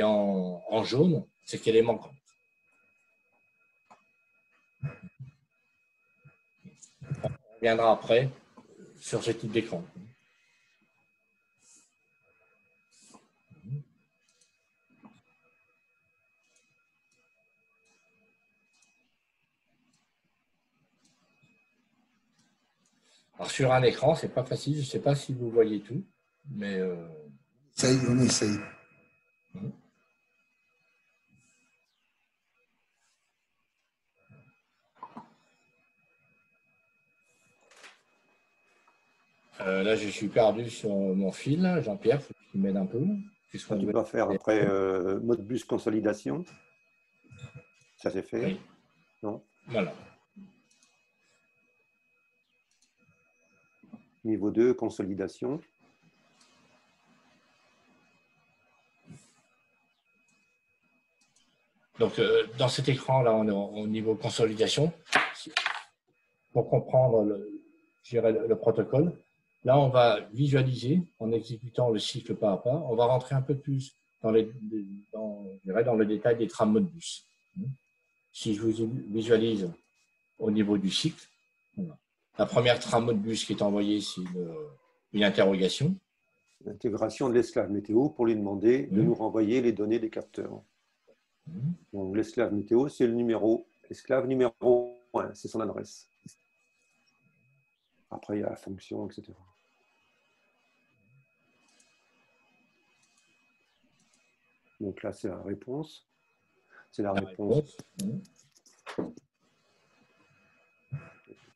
en jaune, c'est qu'elle est manquante. On reviendra après sur ce type d'écran. Alors, sur un écran, c'est pas facile. Je ne sais pas si vous voyez tout, mais On essaye. Là, je suis perdu sur mon fil. Jean-Pierre, il faut que tu m'aides un peu. Tu dois faire après Modbus consolidation. Ça c'est fait. Oui. Non. Voilà. Niveau 2, consolidation. Donc, dans cet écran-là, on est au niveau consolidation. Pour comprendre le protocole, là, on va visualiser en exécutant le cycle pas à pas. On va rentrer un peu plus dans le détail des trames Modbus. Si je vous visualise au niveau du cycle, voilà. La première trame Modbus qui est envoyée, c'est une interrogation. L'intégration de l'esclave météo pour lui demander de nous renvoyer les données des capteurs. Donc l'esclave météo, c'est le numéro. Esclave numéro 1, c'est son adresse. Après, il y a la fonction, etc. Donc là, c'est la réponse. C'est la réponse.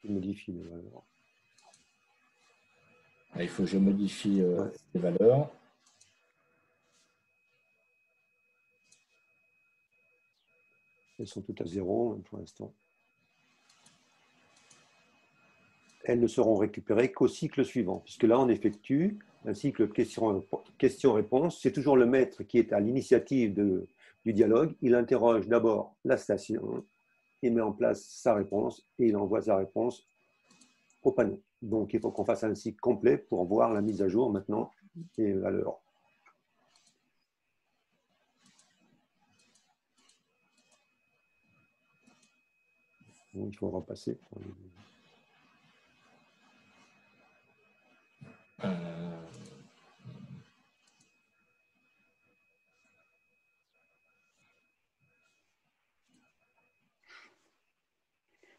Je modifie les valeurs. Il faut que je modifie les valeurs. Elles sont toutes à 0 pour l'instant. Elles ne seront récupérées qu'au cycle suivant, puisque là, on effectue un cycle question-réponse. C'est toujours le maître qui est à l'initiative du dialogue. Il interroge d'abord la station, il met en place sa réponse et il envoie sa réponse au panneau. Donc, il faut qu'on fasse un cycle complet pour voir la mise à jour maintenant des valeurs. Donc, il faut repasser.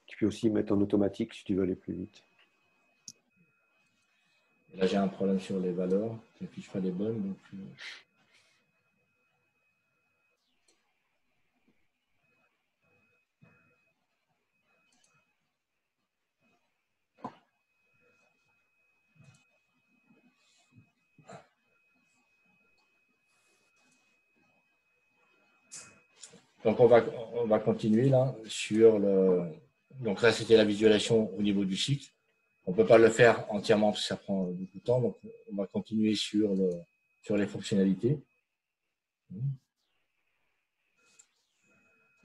Tu peux aussi mettre en automatique si tu veux aller plus vite. Là, j'ai un problème sur les valeurs. Je n'affiche pas les bonnes. Donc, Donc, on va continuer là sur le. Donc là, c'était la visualisation au niveau du cycle. On ne peut pas le faire entièrement parce que ça prend beaucoup de temps. Donc, on va continuer sur sur les fonctionnalités.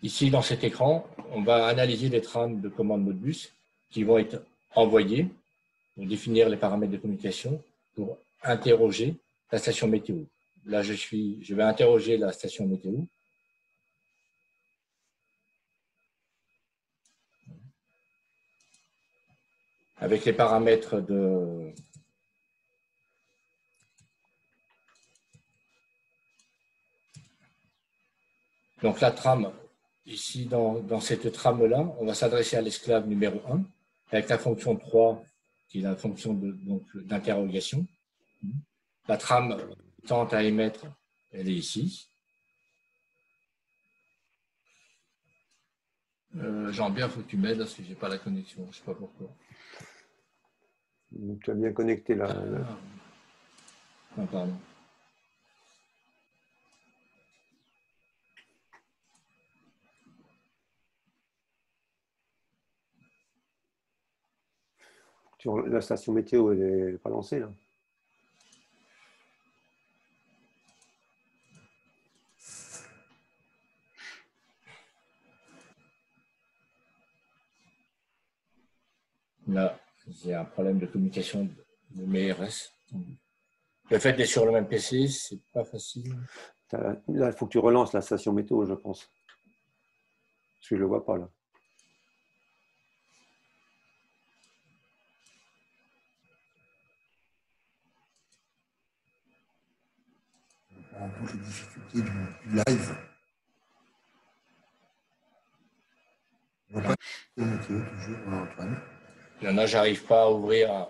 Ici, dans cet écran, on va analyser les trames de commande Modbus qui vont être envoyées pour définir les paramètres de communication, pour interroger la station météo. Là, je vais interroger la station météo. Avec les paramètres de... Donc la trame, ici dans cette trame-là, on va s'adresser à l'esclave numéro 1, avec la fonction 3, qui est la fonction d'interrogation. La trame tente à émettre, elle est ici. Jean-Pierre, il faut que tu m'aides parce que je n'ai pas la connexion, je ne sais pas pourquoi. Tu as bien connecté là. Ah, pardon. La station météo, elle n'est pas lancée là. Là, j'ai un problème de communication de mes RS. Le fait d'être sur le même PC, c'est pas facile. Là, il faut que tu relances la station météo, je pense. Parce que je ne le vois pas là. On rencontre les difficultés du live. On va pas météo toujours, Antoine. Il y en a, j'arrive pas à ouvrir.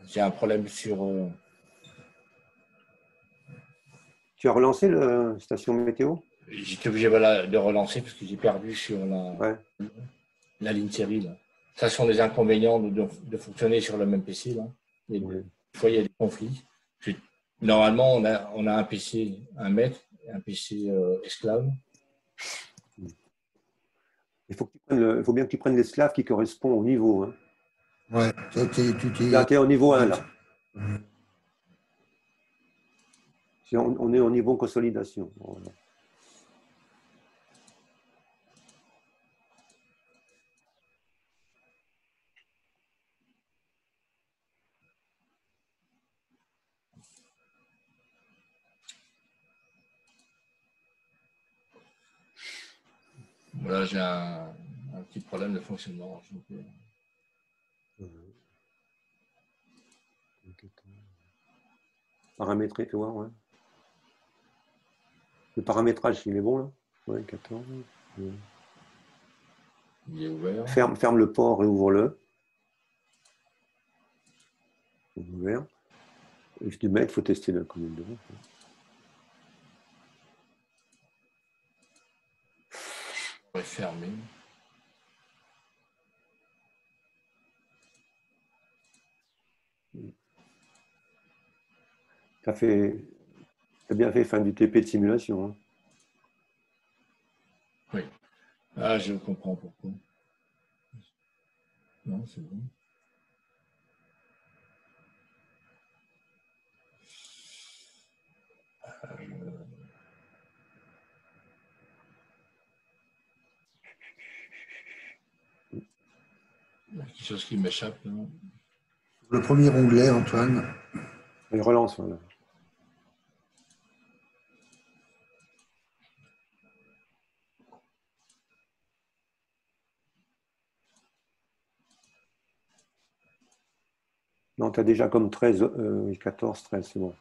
J'ai un problème sur... Tu as relancé la station météo? J'étais obligé de relancer parce que j'ai perdu sur la ligne série. Là. Ça sont des inconvénients de fonctionner sur le même PC. Là. Et Oui. des fois, il y a des conflits. Normalement, on a un PC, un maître, un PC esclave. Il faut bien que tu prennes l'esclave qui correspond au niveau. Hein. Ouais, Là, tu es au niveau 1 là. On est au niveau consolidation. Voilà. Voilà, j'ai un petit problème de fonctionnement. Paramétrer, tu vois, ouais. Le paramétrage, il est bon là? Ouais, 14. Ouais. Il est ouvert. Ferme le port et ouvre-le. Ouvert. Et je dis, il faut tester la commande de On va fermer. Tu as bien fait fin du TP de simulation. Hein. Oui. Ah, je comprends pourquoi. Non, c'est bon. Quelque chose qui m'échappe. Le premier onglet, Antoine. Et relance. Voilà. Non, tu as déjà comme 13, 14, 13, c'est bon.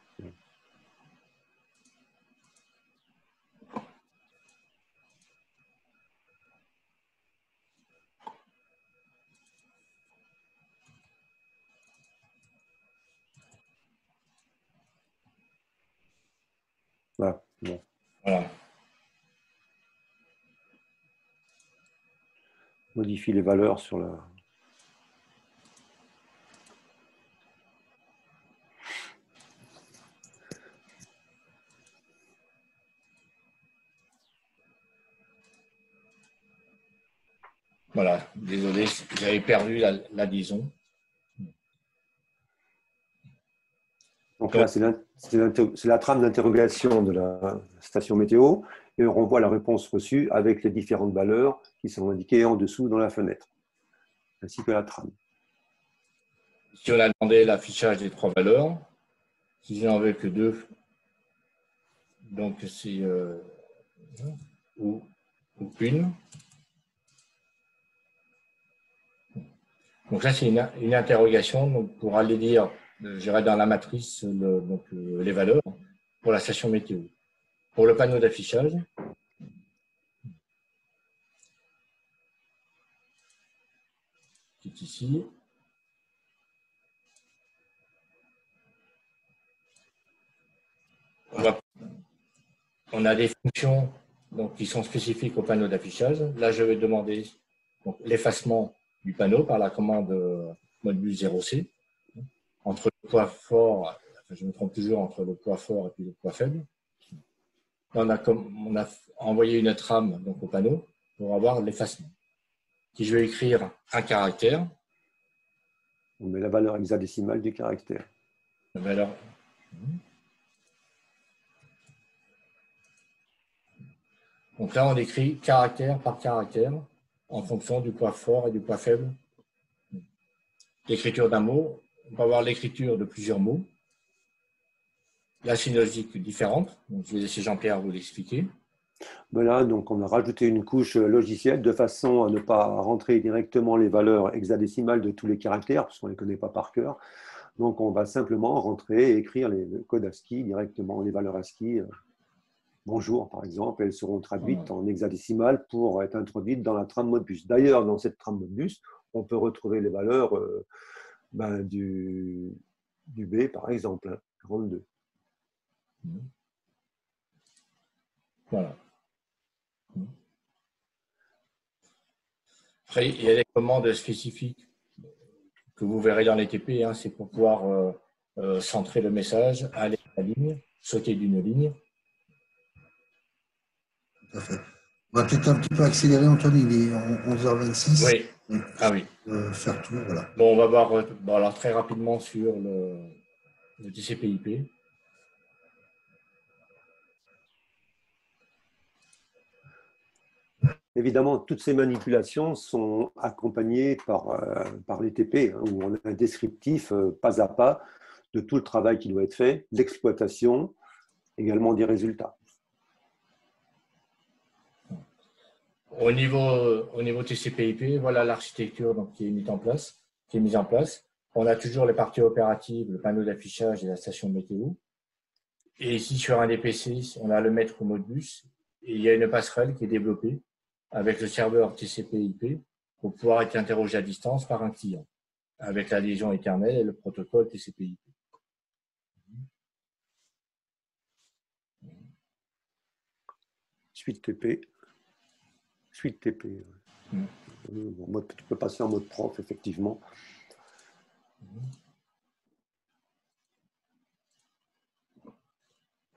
Voilà. Bon. Voilà. Modifie les valeurs sur la... Voilà. Désolé, j'avais perdu la liaison. Donc Donc là, c'est la trame d'interrogation de la station météo et on renvoie la réponse reçue avec les différentes valeurs qui sont indiquées en dessous dans la fenêtre, ainsi que la trame. Si on a demandé l'affichage des 3 valeurs, si je n'en veux que 2, donc c'est ou une. Donc là, c'est une interrogation donc pour aller lire, j'irai dans la matrice, les valeurs pour la station météo. Pour le panneau d'affichage, qui est ici, on a des fonctions donc, qui sont spécifiques au panneau d'affichage. Là, je vais demander l'effacement du panneau par la commande modbus 0C entre le poids fort, enfin, je me trompe toujours entre le poids fort et puis le poids faible. Là, on a envoyé une trame donc, au panneau pour avoir l'effacement. Si je vais écrire un caractère, on met la valeur hexadécimale du caractère. La valeur. Donc là, on écrit caractère par caractère en fonction du poids fort et du poids faible. L'écriture d'un mot, on peut avoir l'écriture de plusieurs mots. Là, c'est une logique différente. Donc, je vais laisser Jean-Pierre vous l'expliquer. Voilà, donc on a rajouté une couche logicielle de façon à ne pas rentrer directement les valeurs hexadécimales de tous les caractères, parce qu'on ne les connaît pas par cœur. Donc on va simplement rentrer et écrire le code ASCII directement, les valeurs ASCII. Bonjour, par exemple, elles seront traduites en hexadécimales pour être introduites dans la trame Modbus. D'ailleurs, dans cette trame Modbus, on peut retrouver les valeurs du B, par exemple, 42. Voilà. Après, il y a des commandes spécifiques que vous verrez dans les TP, hein, c'est pour pouvoir centrer le message, aller à la ligne, sauter d'une ligne. Tout à fait. On va peut-être un petit peu accélérer, Antoine, il est 11h26. Oui. Ah oui. Faire tout, voilà. Bon, on va voir alors, très rapidement sur le TCP/IP. Évidemment, toutes ces manipulations sont accompagnées par les TP, hein, où on a un descriptif pas à pas de tout le travail qui doit être fait, l'exploitation, également des résultats. Au niveau TCP/IP, voilà l'architecture qui est mise en place. On a toujours les parties opératives, le panneau d'affichage et la station météo. Et ici, sur un des PC, on a le maître Modbus et il y a une passerelle qui est développée avec le serveur TCP/IP pour pouvoir être interrogé à distance par un client avec la liaison éternelle et le protocole TCP/IP. Suite TP. Suite TP. Tu peux passer en mode prof, effectivement.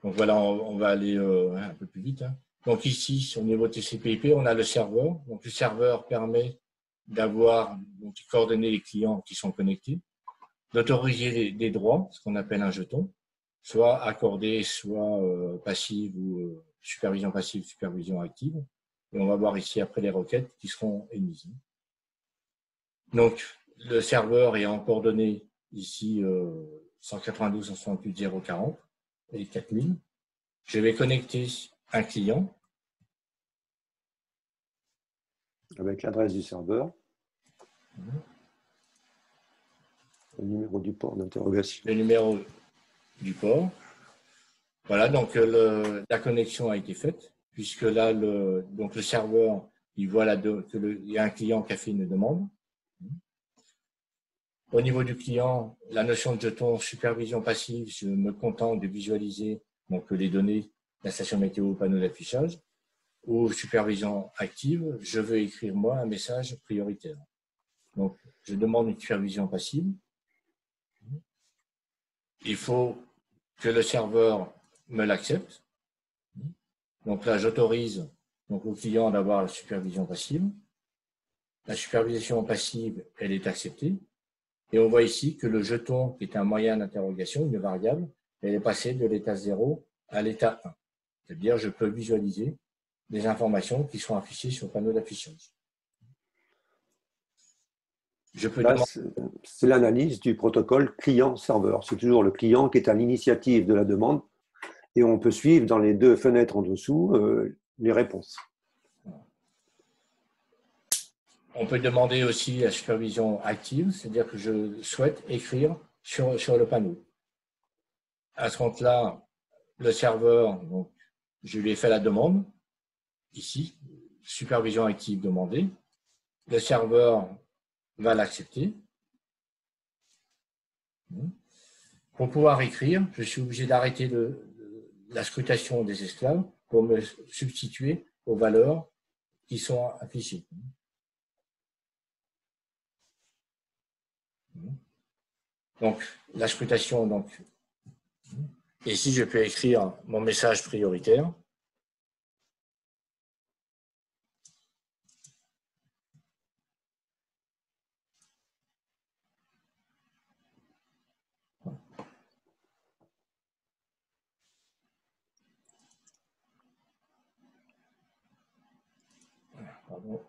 Donc voilà, on va aller un peu plus vite. Hein. Donc ici, au niveau TCP/IP, on a le serveur. Donc le serveur permet d'avoir de coordonner les clients qui sont connectés, d'autoriser des droits, ce qu'on appelle un jeton, soit accordé, soit passive ou supervision passive, supervision active. Et on va voir ici après les requêtes qui seront émises. Donc le serveur est en coordonnées ici 192.168.0.40 et 4 lignes. Je vais connecter un client. Avec l'adresse du serveur. Le numéro du port d'interrogation. Le numéro du port. Voilà, donc la connexion a été faite, puisque là, le serveur, il voit qu'il y a un client qui a fait une demande. Au niveau du client, la notion de jeton supervision passive, je me contente de visualiser donc, les données de la station météo au panneau d'affichage. Ou supervision active, je veux écrire moi un message prioritaire. Donc, je demande une supervision passive. Il faut que le serveur me l'accepte. Donc là, j'autorise au client d'avoir la supervision passive. La supervision passive, elle est acceptée. Et on voit ici que le jeton, qui est un moyen d'interrogation, une variable, Elle est passée de l'état 0 à l'état 1. C'est-à-dire, je peux visualiser des informations qui sont affichées sur le panneau d'affichage. Je peux Là, demander... c'est l'analyse du protocole client-serveur. C'est toujours le client qui est à l'initiative de la demande et on peut suivre dans les deux fenêtres en dessous les réponses. On peut demander aussi la supervision active, c'est-à-dire que je souhaite écrire sur le panneau. À ce compte-là, le serveur, donc, je lui ai fait la demande, ici, supervision active demandée. Le serveur va l'accepter. Pour pouvoir écrire, je suis obligé d'arrêter la scrutation des esclaves pour me substituer aux valeurs qui sont affichées. Donc, la scrutation, donc, ici, je peux écrire mon message prioritaire. Pardon.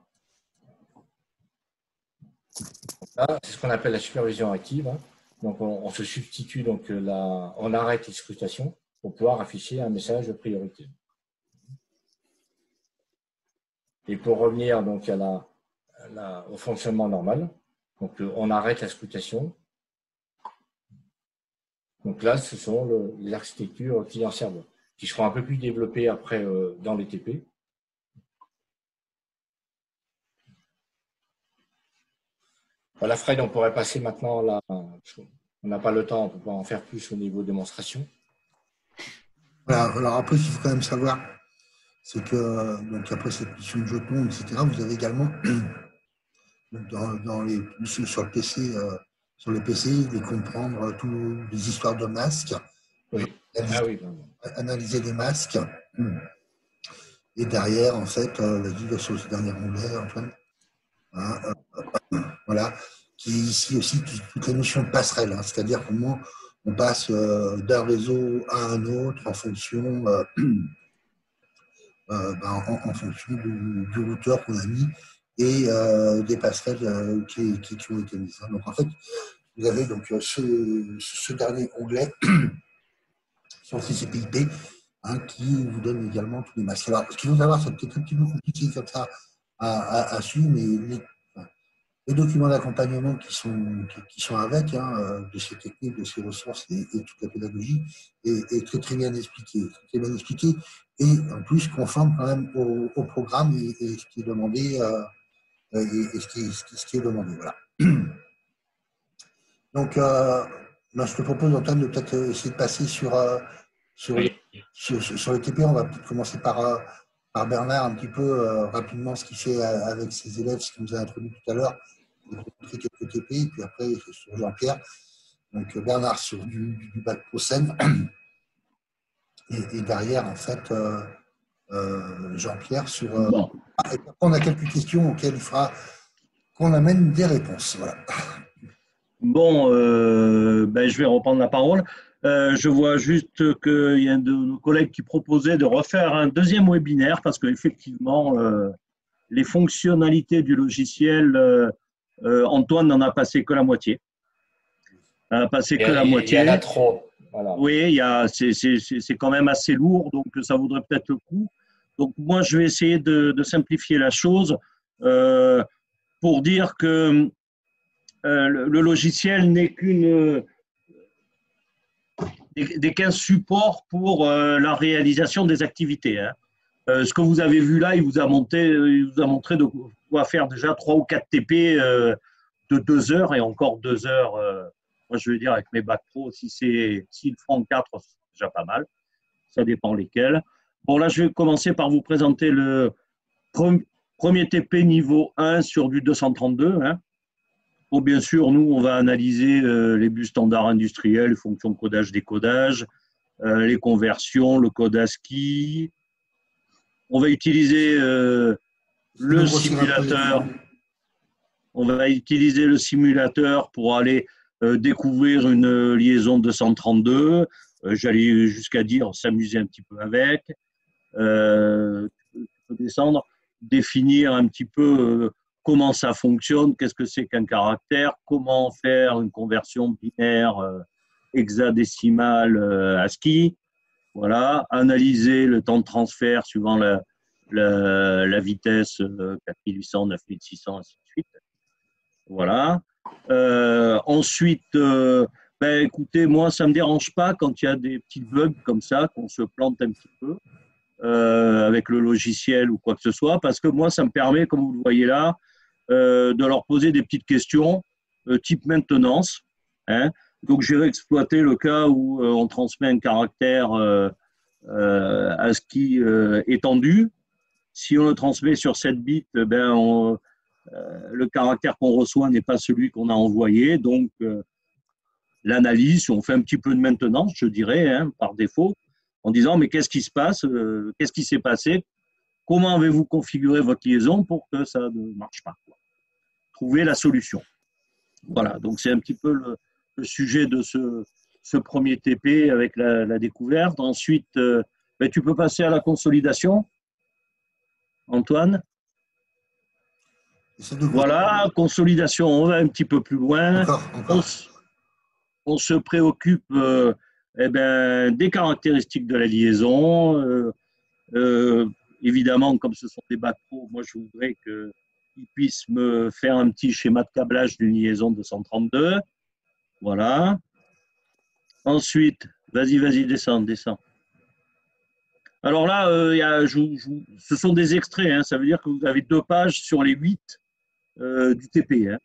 Là, c'est ce qu'on appelle la supervision active. Donc, on se substitue, donc, on arrête l'excrutation pour pouvoir afficher un message prioritaire. Et pour revenir donc au fonctionnement normal, donc on arrête la scrutation. Donc là, ce sont les architectures client-serveur qui seront un peu plus développées après dans les TP. Voilà, Fred, on pourrait passer maintenant là. On n'a pas le temps, on ne peut pas en faire plus au niveau démonstration. Voilà, alors après, ce qu'il faut quand même savoir, c'est que donc après cette mission de jetons, etc., vous avez également dans les missions sur le PC, sur les PC, de comprendre toutes les histoires de masques, oui. Analyser les masques, et derrière, en fait, vas-y, sur ce dernier onglet, Antoine, voilà, qui est ici aussi toute la notion de passerelle, c'est-à-dire comment on passe d'un réseau à un autre en fonction, en fonction du routeur qu'on a mis et des passerelles qui ont été mises. Donc en fait, vous avez donc ce dernier onglet sur TCP/IP qui vous donne également tous les masques. Alors, ce qu'il faut savoir, c'est peut-être un petit peu compliqué comme ça à suivre, mais les documents d'accompagnement qui sont avec, de ces techniques, de ces ressources et toute la pédagogie est très, très bien expliqué. Et en plus, conforme quand même au programme et ce qui est demandé. Ce qui est demandé. Voilà. Donc, je te propose, Antoine, de peut-être essayer de passer sur le TP. On va peut-être commencer par Bernard un petit peu rapidement ce qu'il fait avec ses élèves, ce qu'il nous a introduit tout à l'heure. Il a montré quelques TP, et puis après, sur Jean-Pierre. Donc, Bernard sur du bac pro scène. Et derrière, en fait, Jean-Pierre sur. Bon. Et après, on a quelques questions auxquelles il faudra qu'on amène des réponses. Voilà. Bon, je vais reprendre la parole. Je vois juste qu'il y a un de nos collègues qui proposait de refaire un deuxième webinaire parce qu'effectivement, les fonctionnalités du logiciel, Antoine n'en a passé que la moitié. Il y en a trop. Voilà. Oui, c'est quand même assez lourd, donc ça vaudrait peut-être le coup. Donc moi, je vais essayer de simplifier la chose pour dire que le logiciel n'est qu'un support pour la réalisation des activités. Ce que vous avez vu là, il vous a montré de quoi faire déjà 3 ou 4 TP de 2 heures et encore 2 heures. Moi, je veux dire, avec mes bacs pro, s'ils font en 4, c'est déjà pas mal. Ça dépend lesquels. Bon, là, je vais commencer par vous présenter le premier TP niveau 1 sur du 232. Bon, bien sûr, nous, on va analyser les bus standards industriels, les fonctions de codage, décodage, les conversions, le code ASCII. On va utiliser le simulateur. On va utiliser le simulateur pour aller découvrir une liaison 232. j'allais jusqu'à dire s'amuser un petit peu avec. Tu peux descendre, définir un petit peu comment ça fonctionne, qu'est-ce que c'est qu'un caractère, comment faire une conversion binaire hexadécimale ASCII. Voilà, analyser le temps de transfert suivant la vitesse 4800, 9600, ainsi de suite. Voilà. Ensuite, ben, écoutez, moi, ça ne me dérange pas quand il y a des petits bugs comme ça, qu'on se plante un petit peu avec le logiciel ou quoi que ce soit, parce que moi, ça me permet, comme vous le voyez là, de leur poser des petites questions type maintenance. Hein. Donc, j'ai exploité le cas où on transmet un caractère ASCII étendu. Si on le transmet sur 7 bits, ben, le caractère qu'on reçoit n'est pas celui qu'on a envoyé. Donc, l'analyse, si on fait un petit peu de maintenance, je dirais, hein, par défaut, en disant mais qu'est-ce qui se passe, qu'est-ce qui s'est passé, comment avez-vous configuré votre liaison pour que ça ne marche pas, quoi. Trouver la solution. Voilà, donc c'est un petit peu le sujet de ce premier TP avec la découverte. Ensuite, ben, tu peux passer à la consolidation, Antoine. Voilà, consolidation, on va un petit peu plus loin. Encore. On se préoccupe eh ben, des caractéristiques de la liaison. Évidemment, comme ce sont des bacs pro, moi je voudrais qu'ils puissent me faire un petit schéma de câblage d'une liaison 232. Voilà. Ensuite, vas-y, descends. Alors là, ce sont des extraits, hein, ça veut dire que vous avez 2 pages sur les 8 du TP. Hein.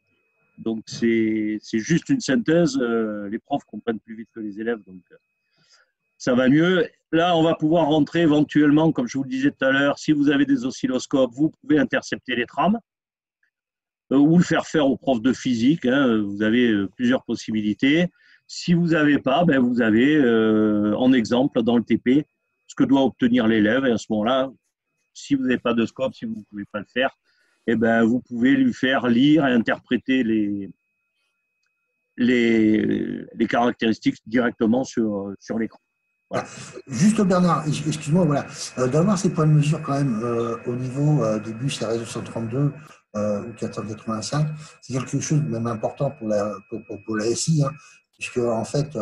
Donc, c'est juste une synthèse. Les profs comprennent plus vite que les élèves, donc ça va mieux. Là, on va pouvoir rentrer éventuellement, comme je vous le disais tout à l'heure, si vous avez des oscilloscopes, vous pouvez intercepter les trames ou le faire au prof de physique. Hein, vous avez plusieurs possibilités. Si vous n'avez pas, ben vous avez en exemple dans le TP ce que doit obtenir l'élève. Et à ce moment-là, si vous n'avez pas de scope, si vous ne pouvez pas le faire, eh ben, vous pouvez lui faire lire et interpréter les caractéristiques directement sur l'écran. Voilà. Juste Bernard, excuse-moi, voilà, d'avoir ces points de mesure quand même au niveau des bus RS232 ou 485, c'est quelque chose de même important pour la SI, hein, puisque en fait,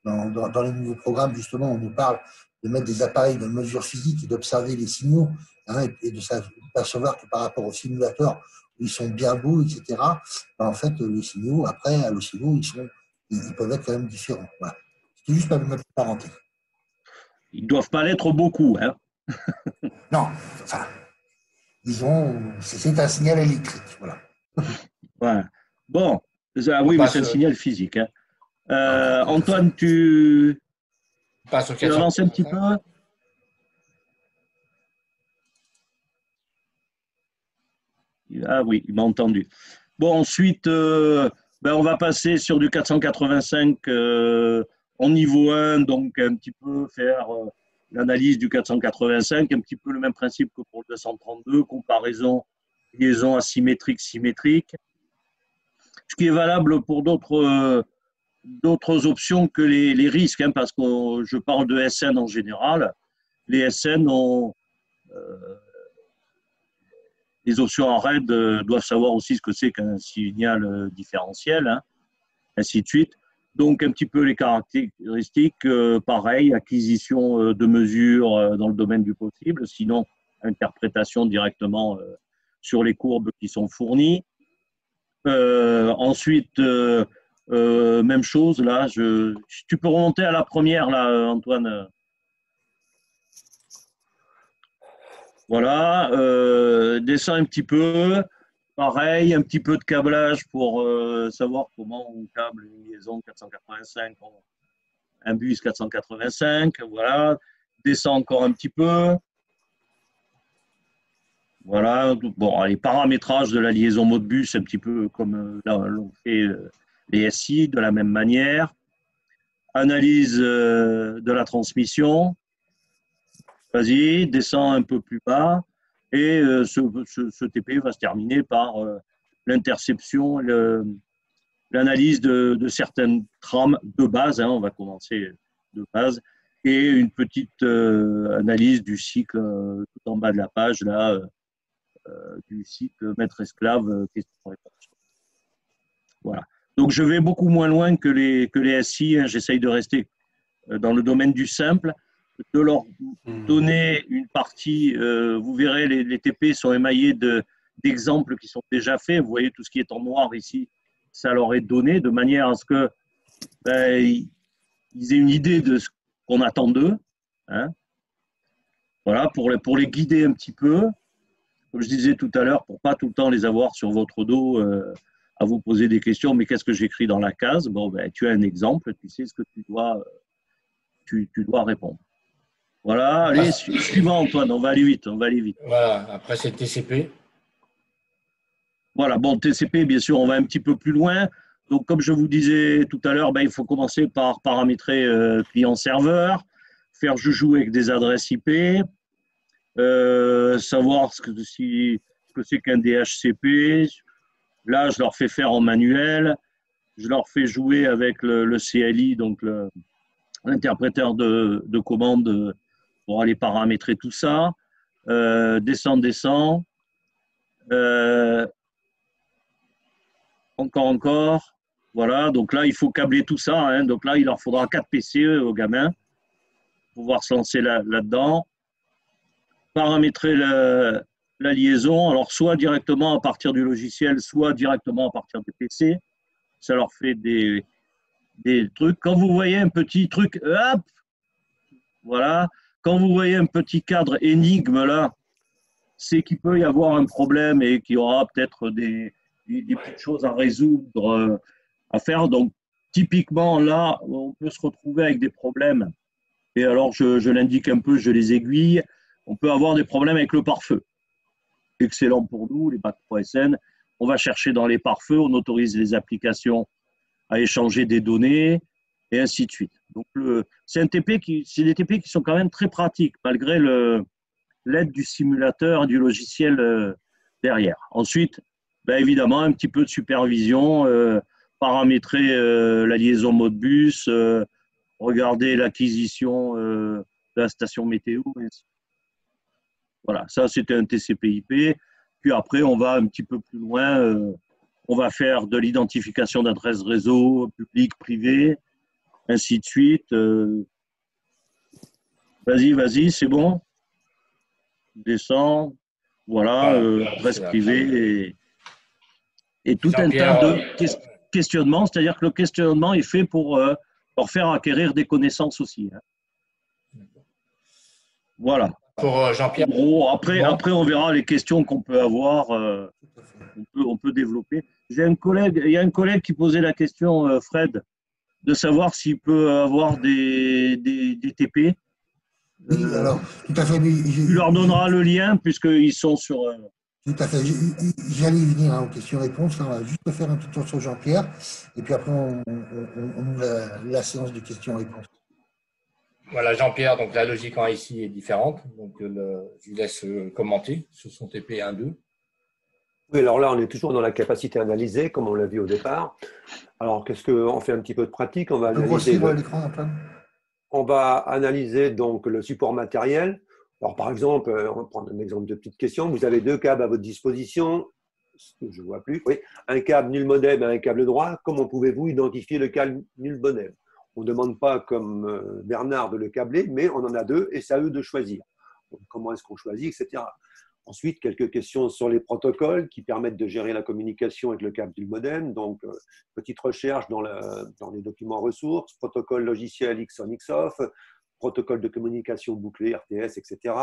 dans les nouveaux programmes, justement, on nous parle de mettre des appareils de mesure physique et d'observer les signaux, hein, et de s'apercevoir que par rapport aux simulateurs, où ils sont bien beaux, etc., ben, en fait, les signaux, après, à l'oscillo, ils peuvent être quand même différents. Voilà. C'était juste pour mettre une parenthèse. Ils ne doivent pas l'être beaucoup. Hein. Non, enfin, disons, c'est un signal électrique. Voilà. Ouais. Bon, oui, mais c'est un signal physique. Hein. Antoine, tu avances un petit peu? Ah oui, il m'a entendu. Bon, ensuite, ben, on va passer sur du 485 en niveau 1, donc un petit peu faire l'analyse du 485, un petit peu le même principe que pour le 232, comparaison, liaison asymétrique, symétrique. Ce qui est valable pour d'autres options que les risques, hein, parce que je parle de SN en général. Les SN ont... les options en RAID doivent savoir aussi ce que c'est qu'un signal différentiel, hein, ainsi de suite. Donc, un petit peu les caractéristiques, pareil, acquisition de mesures dans le domaine du possible, sinon interprétation directement sur les courbes qui sont fournies. Ensuite, même chose, là, tu peux remonter à la première, là, Antoine. Voilà, descends un petit peu. Pareil, un petit peu de câblage pour savoir comment on câble une liaison 485, un bus 485. Voilà, descends encore un petit peu. Voilà, bon, les paramétrages de la liaison Modbus, un petit peu comme l'ont fait les SI, de la même manière. Analyse de la transmission. Vas-y, descends un peu plus bas. Et ce TP va se terminer par l'interception, l'analyse de certaines trames de base. Hein, on va commencer de base, et une petite analyse du cycle tout en bas de la page, là, du cycle maître-esclave, question-réponse. Voilà. Donc, je vais beaucoup moins loin que les SI. Hein. J'essaye de rester dans le domaine du simple, de leur donner une partie. Vous verrez, les TP sont émaillés d'exemples qui sont déjà faits. Vous voyez tout ce qui est en noir ici, ça leur est donné de manière à ce que ils aient une idée de ce qu'on attend d'eux. Hein. Voilà, pour les guider un petit peu. Comme je disais tout à l'heure, pour pas tout le temps les avoir sur votre dos à vous poser des questions, mais qu'est-ce que j'écris dans la case? Bon, ben, tu as un exemple, tu sais ce que tu dois répondre. Voilà, allez, suivant Antoine, on va aller vite, Voilà, après c'est TCP. Voilà, bon, TCP, bien sûr, on va un petit peu plus loin. Donc, comme je vous disais tout à l'heure, ben, il faut commencer par paramétrer client-serveur, faire joujou avec des adresses IP, savoir ce que c'est qu'un DHCP. Là, je leur fais faire en manuel. Je leur fais jouer avec le CLI, donc l'interpréteur de commande pour aller paramétrer tout ça. Descend. Encore. Voilà, donc là, il faut câbler tout ça. Hein. Donc là, il leur faudra 4 PC aux gamins pour pouvoir se lancer là-dedans. Paramétrer la liaison, alors soit directement à partir du logiciel, soit directement à partir des PC. Ça leur fait des trucs. Quand vous voyez un petit truc, hop, voilà. Quand vous voyez un petit cadre énigme là, c'est qu'il peut y avoir un problème et qu'il y aura peut-être des petites choses à résoudre, à faire. Donc, typiquement, là, on peut se retrouver avec des problèmes. Et alors, je l'indique un peu, je les aiguille. On peut avoir des problèmes avec le pare-feu. Excellent pour nous, les bacs.sn. On va chercher dans les pare-feux, on autorise les applications à échanger des données, et ainsi de suite. Donc, c'est des TP qui sont quand même très pratiques, malgré l'aide du simulateur, du logiciel derrière. Ensuite, ben évidemment, un petit peu de supervision, paramétrer la liaison Modbus, regarder l'acquisition de la station météo. Voilà, ça c'était un TCP/IP. Puis après, on va un petit peu plus loin. On va faire de l'identification d'adresses réseau, public, privé, ainsi de suite. Vas-y, c'est bon. Descends. Voilà, adresse privée et tout un tas de questionnements. C'est-à-dire que le questionnement est fait pour leur faire acquérir des connaissances aussi. Hein. Voilà. Pour Jean-Pierre. Bon, après, on verra les questions qu'on peut avoir. On peut développer. Il y a un collègue qui posait la question, Fred, de savoir s'il peut avoir des TP. Oui, alors, tout à fait. Tu leur donneras le lien puisqu'ils sont sur. Tout à fait. J'allais y venir aux questions-réponses. On va juste faire un petit tour sur Jean-Pierre. Et puis après, on ouvre la séance de questions-réponses. Voilà, Jean-Pierre, donc la logique en ici est différente. Donc, je vous laisse commenter sur son TP 1.2. Oui, alors là, on est toujours dans la capacité analysée, comme on l'a vu au départ. Alors, qu'est-ce qu'on fait un petit peu de pratique? On va analyser l'écran, Antoine. On va analyser donc le support matériel. Alors, par exemple, on va prendre un exemple de petite question. Vous avez 2 câbles à votre disposition. Je ne vois plus. Oui, un câble nul modem et un câble droit. Comment pouvez-vous identifier le câble nul modem? On ne demande pas comme Bernard de le câbler, mais on en a 2 et c'est à eux de choisir. Donc, comment est-ce qu'on choisit, etc. Ensuite, quelques questions sur les protocoles qui permettent de gérer la communication avec le câble du modem. Donc, petite recherche dans les documents ressources, protocole logiciel X on X-off, protocole de communication bouclée, RTS, etc.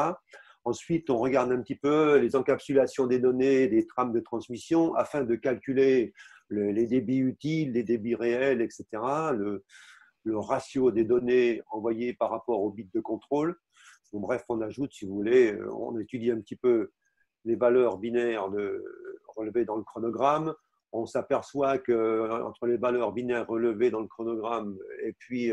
Ensuite, on regarde un petit peu les encapsulations des données, des trames de transmission, afin de calculer les débits utiles, les débits réels, etc. Le ratio des données envoyées par rapport aux bits de contrôle. Bon, bref, on ajoute, si vous voulez, on étudie un petit peu les valeurs binaires relevées dans le chronogramme. On s'aperçoit qu'entre les valeurs binaires relevées dans le chronogramme et puis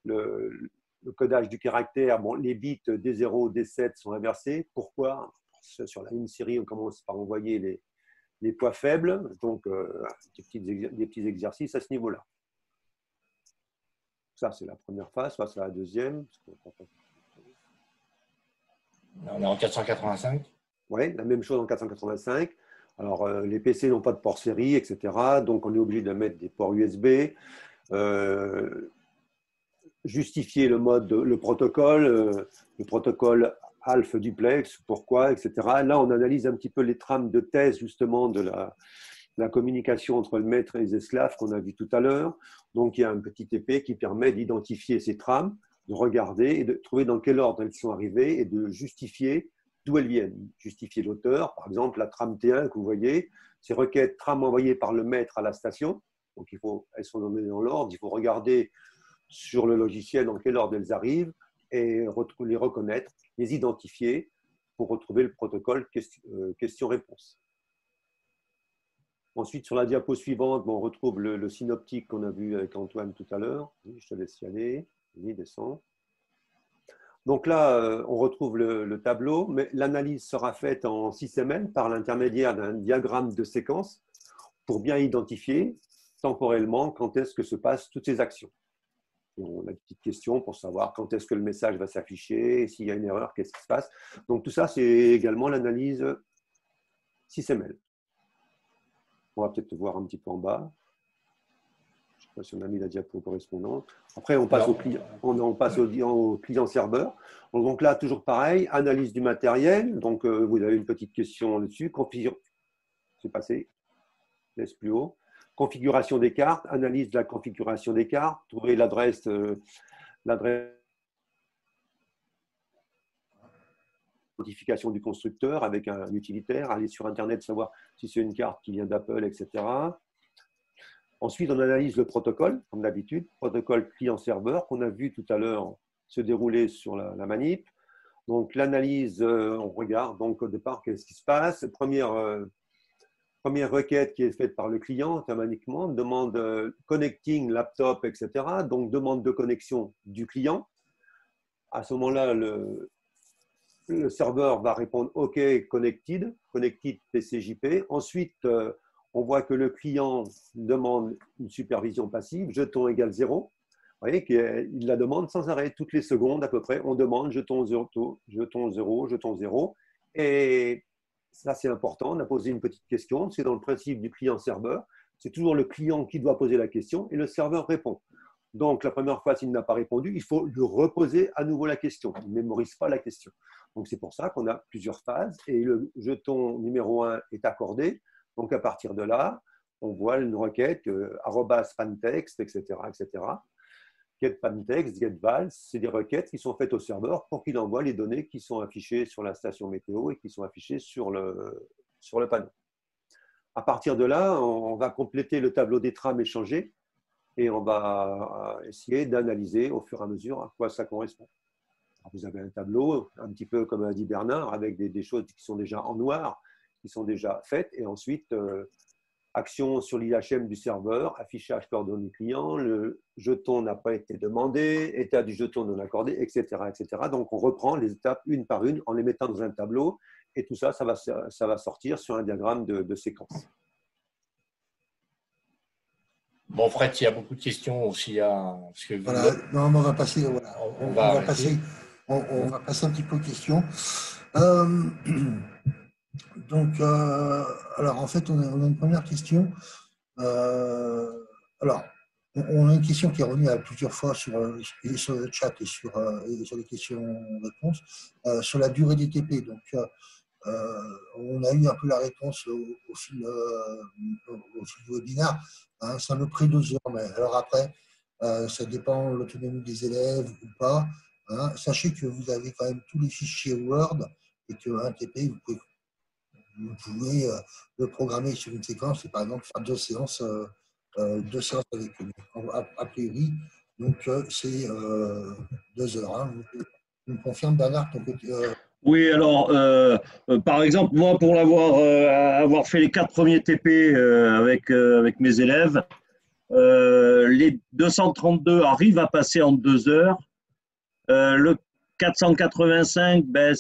le codage du caractère, bon, les bits D0, D7 sont inversés. Pourquoi? Sur la ligne série, on commence par envoyer les poids faibles, donc des petits exercices à ce niveau-là. Ça, c'est la première phase. Ça, c'est la deuxième. On est en 485. Oui, la même chose en 485. Alors, les PC n'ont pas de port série, etc. Donc, on est obligé de mettre des ports USB. Justifier le protocole Alpha Duplex, pourquoi, etc. Là, on analyse un petit peu les trames de thèse, justement, de la communication entre le maître et les esclaves qu'on a vu tout à l'heure. Donc, il y a un petit épée qui permet d'identifier ces trames, de regarder et de trouver dans quel ordre elles sont arrivées et de justifier d'où elles viennent. Justifier l'auteur, par exemple, la trame T1 que vous voyez, ces requêtes trames envoyées par le maître à la station. Donc, elles sont données dans l'ordre. Il faut regarder sur le logiciel dans quel ordre elles arrivent et les reconnaître, les identifier pour retrouver le protocole question-réponse. Ensuite, sur la diapo suivante, on retrouve le synoptique qu'on a vu avec Antoine tout à l'heure. Je te laisse y aller. Vas-y, descends. Donc là, on retrouve le tableau, mais l'analyse sera faite en SysML par l'intermédiaire d'un diagramme de séquence pour bien identifier temporellement quand est-ce que se passent toutes ces actions. Et on a des petites questions pour savoir quand est-ce que le message va s'afficher, s'il y a une erreur, qu'est-ce qui se passe. Donc tout ça, c'est également l'analyse SysML. On va peut-être voir un petit peu en bas. Je ne sais pas si on a mis la diapo correspondante. Après, on passe au client-serveur. Donc là, toujours pareil, analyse du matériel. Donc, vous avez une petite question là-dessus. C'est passé. Laisse plus haut. Configuration des cartes, analyse de la configuration des cartes, trouver l'adresse notification du constructeur avec un utilitaire, aller sur Internet, savoir si c'est une carte qui vient d'Apple, etc. Ensuite, on analyse le protocole, comme d'habitude, protocole client-serveur qu'on a vu tout à l'heure se dérouler sur la manip. Donc, l'analyse, on regarde donc au départ qu'est-ce qui se passe. Première requête qui est faite par le client automatiquement, demande connecting laptop, etc. Donc, demande de connexion du client. À ce moment-là, le serveur va répondre OK, connected TCJP. Ensuite, on voit que le client demande une supervision passive, jeton égale 0. Vous voyez qu'il la demande sans arrêt, toutes les secondes à peu près. On demande jeton 0, jeton 0, jeton 0. Et ça, c'est important. On a posé une petite question. C'est dans le principe du client-serveur. C'est toujours le client qui doit poser la question et le serveur répond. Donc, la première fois, s'il n'a pas répondu, il faut lui reposer à nouveau la question. Il ne mémorise pas la question. Donc, c'est pour ça qu'on a plusieurs phases et le jeton numéro 1 est accordé. Donc, à partir de là, on voit une requête, @pantext, etc., etc. GetPantext, getVal, c'est des requêtes qui sont faites au serveur pour qu'il envoie les données qui sont affichées sur la station météo et qui sont affichées sur le panneau. À partir de là, on va compléter le tableau des trames échangées et on va essayer d'analyser au fur et à mesure à quoi ça correspond. Alors, vous avez un tableau, un petit peu comme a dit Bernard, avec des choses qui sont déjà en noir, qui sont déjà faites, et ensuite, action sur l'IHM du serveur, affichage coordonnées du client, le jeton n'a pas été demandé, état du jeton non accordé, etc., etc. Donc, on reprend les étapes une par une en les mettant dans un tableau, et tout ça, ça va sortir sur un diagramme de séquence. Bon, Fred, il y a beaucoup de questions aussi. Voilà, non, mais on va passer, voilà. On va passer un petit peu aux questions. Donc, alors en fait, on a une première question. Alors, on a une question qui est revenue plusieurs fois sur le chat et sur les questions-réponses sur la durée des TP. Donc, on a eu un peu la réponse au fil du webinaire. Hein, c'est à peu près 2 heures. Mais alors après, ça dépend de l'autonomie des élèves ou pas. Hein. Sachez que vous avez quand même tous les fichiers Word et qu'un TP, vous pouvez le programmer sur une séquence et par exemple faire 2 séances avec lui. A priori, donc c'est 2 heures. Hein. Vous me confirme, Bernard, ton côté Oui, alors, par exemple, moi, pour avoir fait les 4 premiers TP avec mes élèves, les 232 arrivent à passer en 2 heures. Le 485, ben,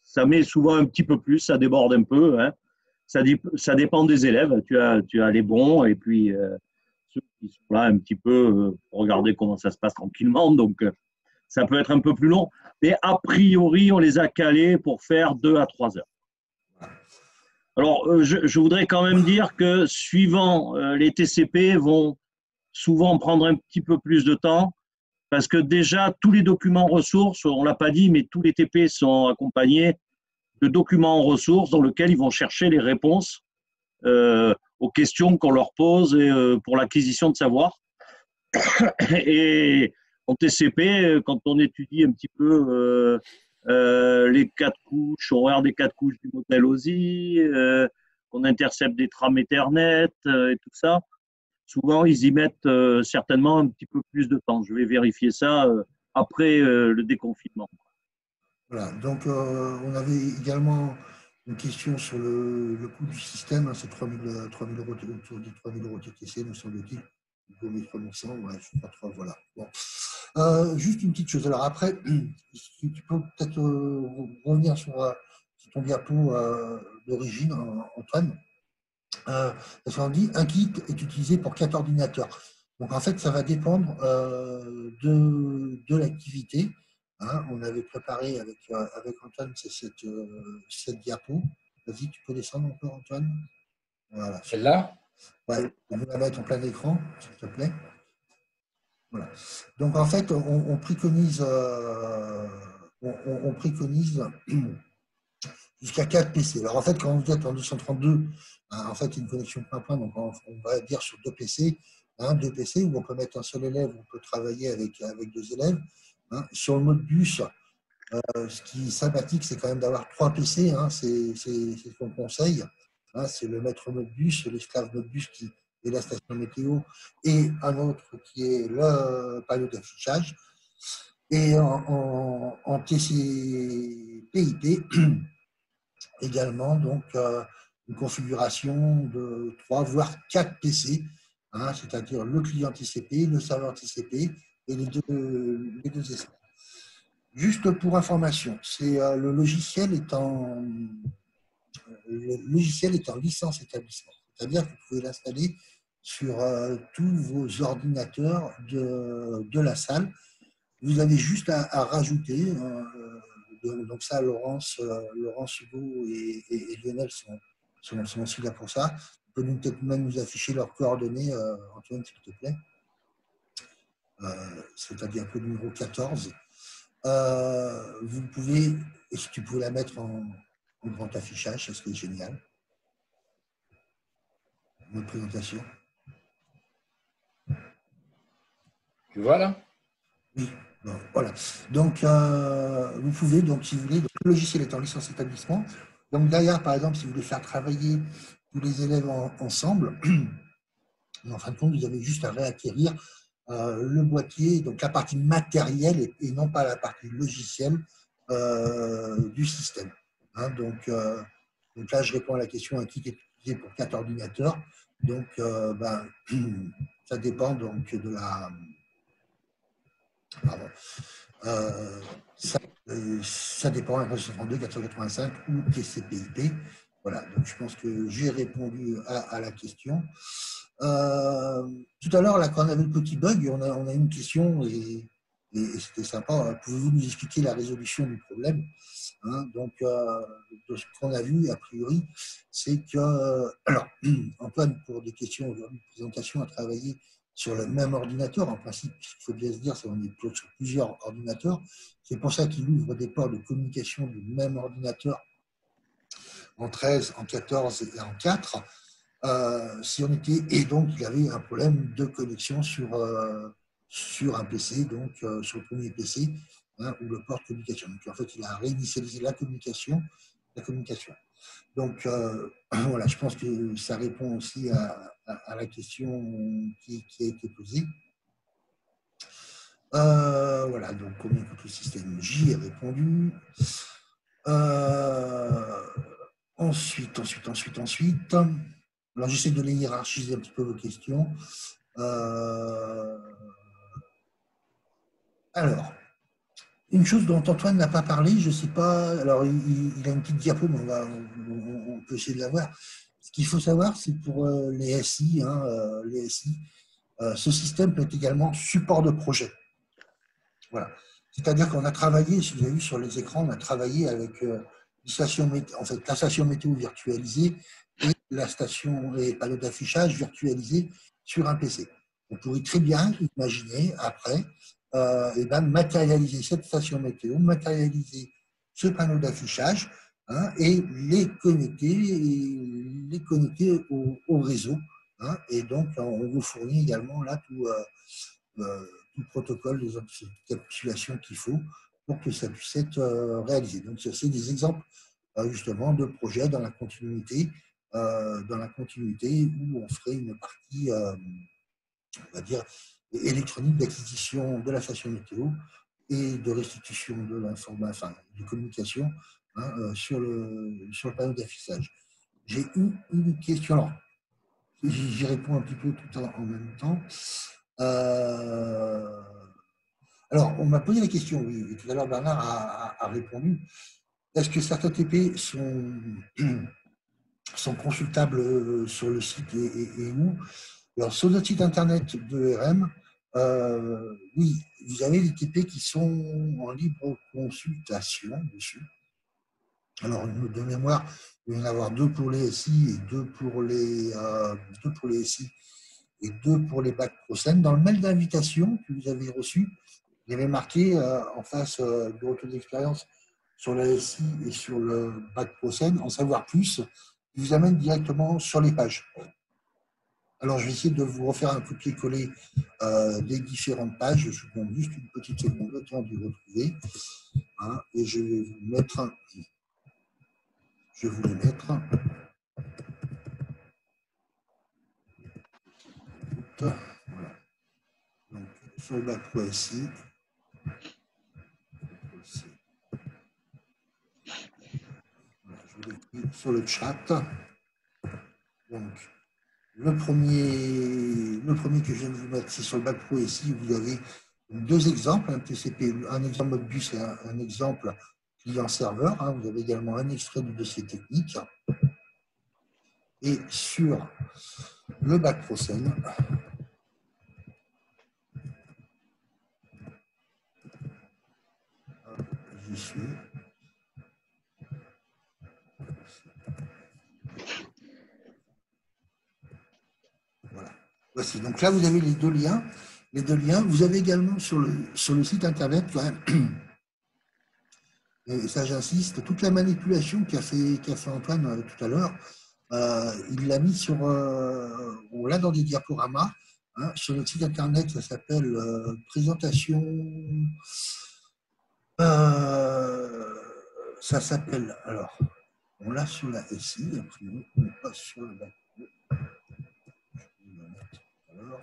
ça met souvent un petit peu plus, ça déborde un peu. Hein. Ça dépend des élèves. Tu as les bons et puis ceux ils sont là un petit peu pour regarder comment ça se passe tranquillement. Donc, ça peut être un peu plus long. Mais a priori, on les a calés pour faire 2 à 3 heures. Alors, je voudrais quand même dire que suivant les TCP vont souvent prendre un petit peu plus de temps parce que déjà, tous les documents ressources, on ne l'a pas dit, mais tous les TP sont accompagnés de documents en ressources dans lesquels ils vont chercher les réponses aux questions qu'on leur pose pour l'acquisition de savoir. Et en TCP, quand on étudie un petit peu les 4 couches, on regarde les 4 couches du modèle OSI, qu'on intercepte des trames Ethernet et tout ça, souvent ils y mettent certainement un petit peu plus de temps. Je vais vérifier ça après le déconfinement. Voilà, donc on avait également une question sur le coût du système, hein, c'est 3 000 euros, autour de 3 000 euros TTC, me semble-t-il. 3100, ouais, je sais pas trop, voilà. Bon. Juste une petite chose. Alors après, tu peux peut-être revenir sur ton diapo d'origine, Antoine. Parce qu'on dit un kit est utilisé pour 4 ordinateurs. Donc en fait, ça va dépendre de l'activité. Hein. On avait préparé avec Antoine cette diapo. Vas-y, tu peux descendre encore, Antoine. Voilà. Celle-là? Ouais, on va la mettre en plein écran, s'il te plaît. Voilà. Donc en fait, on préconise, on préconise jusqu'à 4 PC. Alors en fait, quand vous êtes en 232, en fait, une connexion point-point, donc on va dire sur 2 PC, 2 PC où on peut mettre un seul élève, on peut travailler avec 2 élèves. Hein. Sur le mode bus, ce qui est sympathique, c'est quand même d'avoir 3 PC, hein, c'est ce qu'on conseille. Hein, c'est le maître mode bus, l'esclave mode bus qui est la station météo, et un autre qui est le panneau d'affichage. Et en TCP/IP, également, donc, une configuration de 3 voire 4 PC, hein, c'est-à-dire le client TCP, le serveur TCP et les deux esclaves. Juste pour information, le logiciel est en licence établissement, c'est-à-dire que vous pouvez l'installer sur tous vos ordinateurs de la salle. Vous avez juste à rajouter, donc ça, Laurence Hugo et Lionel sont aussi là pour ça. Vous pouvez peut-être même nous afficher leurs coordonnées, Antoine, s'il te plaît. C'est-à-dire le numéro 14. Vous pouvez, et si tu pouvais la mettre en grand affichage, ça serait génial. Notre présentation. Tu vois là? Oui, bon, voilà. Donc, vous pouvez, donc, si vous voulez, donc, le logiciel est en licence établissement. Donc, derrière, par exemple, si vous voulez faire travailler tous les élèves ensemble, en fin de compte, vous avez juste à réacquérir le boîtier, donc la partie matérielle et non pas la partie logicielle du système. Hein, donc là, je réponds à la question, un kit est utilisé pour 4 ordinateurs. Donc, ça dépend donc de la... Pardon. Ça dépend, 162, 485 ou TCP/IP. Voilà, donc je pense que j'ai répondu à la question. Tout à l'heure, là, quand on avait le petit bug, on a une question et c'était sympa. Pouvez-vous nous expliquer la résolution du problème? Hein, donc, de ce qu'on a vu, a priori, c'est que, alors, Antoine, pour des questions de présentation, a travaillé sur le même ordinateur. En principe, ce qu'il faut bien se dire, c'est qu'on est sur plusieurs ordinateurs. C'est pour ça qu'il ouvre des ports de communication du même ordinateur en 13, en 14 et en 4. Si on était, et donc il avait un problème de connexion sur un PC, donc sur le premier PC, hein, ou le port de communication. Donc en fait, il a réinitialisé la communication. Donc voilà, je pense que ça répond aussi à la question qui a été posée. Voilà, donc combien coûte le système? J'y ai répondu. Ensuite. Alors, j'essaie de les hiérarchiser un petit peu vos questions. Alors, une chose dont Antoine n'a pas parlé, je ne sais pas, alors il a une petite diapo, mais on peut essayer de la voir. Ce qu'il faut savoir, c'est pour les SI, Ce système peut être également support de projet. Voilà. C'est-à-dire qu'on a travaillé, si vous avez vu sur les écrans, on a travaillé avec en fait, la station météo virtualisée et la station et panneau d'affichage virtualisé sur un PC. On pourrait très bien imaginer après et ben, matérialiser cette station météo, matérialiser ce panneau d'affichage et les connecter au réseau. Et donc, on vous fournit également là tout le protocole, les encapsulations qu'il faut pour que ça puisse être réalisé. Donc, c'est des exemples justement de projets dans la continuité où on ferait une partie, on va dire, électronique d'acquisition de la station météo et de restitution de l'information, enfin, de communication sur le panneau d'affichage. J'ai une question. Alors, j'y réponds un petit peu tout en même temps. Alors, on m'a posé la question, oui, et tout à l'heure Bernard a répondu. Est-ce que certains TP sont consultables sur le site et où? Alors, sur notre site internet de RM, oui, vous avez des TP qui sont en libre consultation dessus. Alors, de mémoire, il va y en avoir 2 pour les SI et 2 pour les SI et 2 pour les bacs ProScène. Dans le mail d'invitation que vous avez reçu, il y avait marqué en face de retour d'expérience sur la SI et sur le bac ProScène, en savoir plus, qui vous amène directement sur les pages. Alors, je vais essayer de vous refaire un copier-coller des différentes pages. Je vous demande juste une petite seconde, le temps de les retrouver. Et je vais vous mettre. Je vais vous les mettre. Voilà. Donc, sur le bac Pro SI. Voilà, je vous l'écris sur le chat. Donc, le premier que je viens de vous mettre, c'est sur le bac Pro SI. Vous avez 2 exemples, un TCP, un exemple Modbus et un exemple client-serveur. Vous avez également un extrait du dossier technique. Et sur le bac ProScène, j'y suis. Voilà. Voici. Donc là, vous avez les 2 liens. Les 2 liens. Vous avez également sur le site internet, et ça j'insiste, toute la manipulation qu'a fait Antoine tout à l'heure, il l'a mis sur, on l'a dans des diaporamas. Sur notre site internet, ça s'appelle présentation. Ça s'appelle, alors, on l'a sur la SI, a priori, on n'est pas sur le bac. Je vais le mettre alors.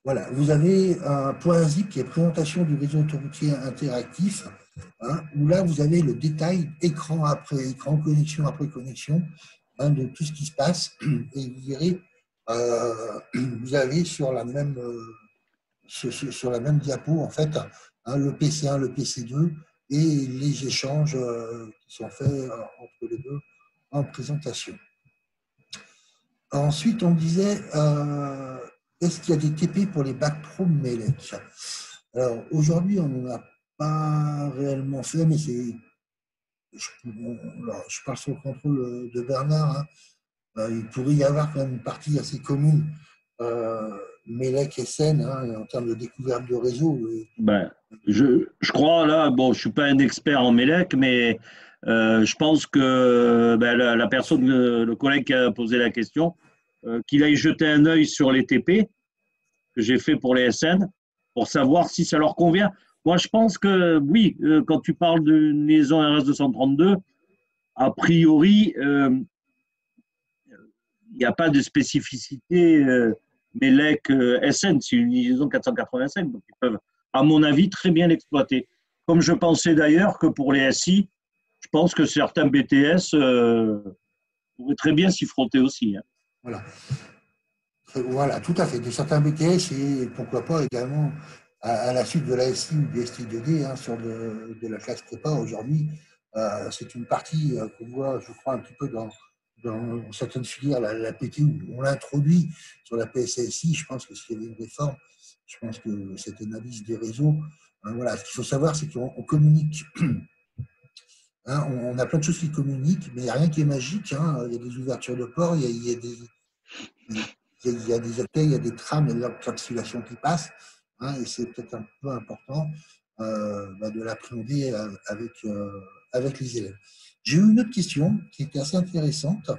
Voilà, vous avez un point zip qui est présentation du réseau autoroutier interactif, où là, vous avez le détail écran après écran, connexion après connexion, de tout ce qui se passe. Et vous verrez, vous avez sur la même diapo, en fait, le PC1, le PC2 et les échanges qui sont faits entre les deux en présentation. Ensuite, on disait, est-ce qu'il y a des TP pour les bacs pro MELEC? Alors, aujourd'hui, on n'en a pas réellement fait, mais c'est. Je parle sous le contrôle de Bernard. Il pourrait y avoir quand même une partie assez commune, MELEC et SN, en termes de découverte de réseau. Je crois, là, bon, je ne suis pas un expert en MELEC, mais je pense que la personne, le collègue qui a posé la question, qu'il aille jeter un œil sur les TP que j'ai fait pour les SN pour savoir si ça leur convient. Moi, je pense que oui, quand tu parles d'une liaison RS-232, a priori, il n'y a pas de spécificité MELEC SN, c'est une liaison 485, donc ils peuvent, à mon avis, très bien l'exploiter. Comme je pensais d'ailleurs que pour les SI, je pense que certains BTS pourraient très bien s'y frotter aussi. Voilà, tout à fait. De certains BTS et pourquoi pas également à la suite de la SI ou du SI2D sur de la classe prépa aujourd'hui, C'est une partie qu'on voit, je crois, un petit peu dans certaines filières, la PT, où on l'introduit sur la PSSI. Je pense que s'il y avait une réforme, je pense que cette analyse des réseaux, voilà, ce qu'il faut savoir, c'est qu'on communique. Hein, on a plein de choses qui communiquent, mais il n'y a rien qui est magique. Hein. Il y a des ouvertures de ports, il y a des accueils, il y a des trames, il y a de l'encapsulation qui passe. Hein, et c'est peut-être un peu important de l'appréhender avec les élèves. J'ai eu une autre question qui était assez intéressante.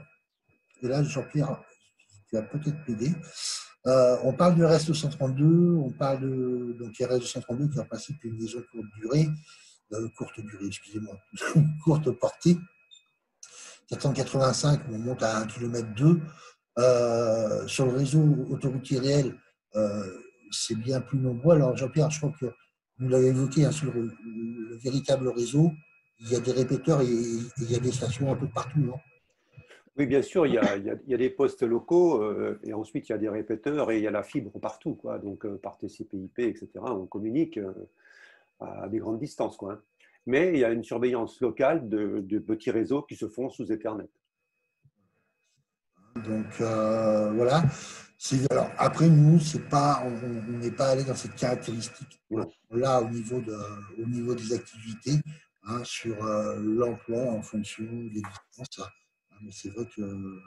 Et là, Jean-Pierre, tu vas peut-être m'aider. On parle du RS-232, on parle de donc RS-232 qui est en principe une liaison courte durée, excusez-moi, courte portée. 485, on monte à 1,2 km. Sur le réseau autoroutier réel, c'est bien plus nombreux. Alors, Jean-Pierre, je crois que vous l'avez évoqué, hein, sur le véritable réseau, il y a des répéteurs et il y a des stations un peu partout, non? Oui, bien sûr, il y a des postes locaux et ensuite il y a des répéteurs et il y a la fibre partout, quoi. Donc par TCP/IP, etc., on communique à des grandes distances, quoi. Mais il y a une surveillance locale de petits réseaux qui se font sous Ethernet. Donc voilà. Alors, après, nous, on n'est pas allé dans cette caractéristique là au niveau des activités, hein, sur l'emploi en fonction des distances. Mais c'est vrai que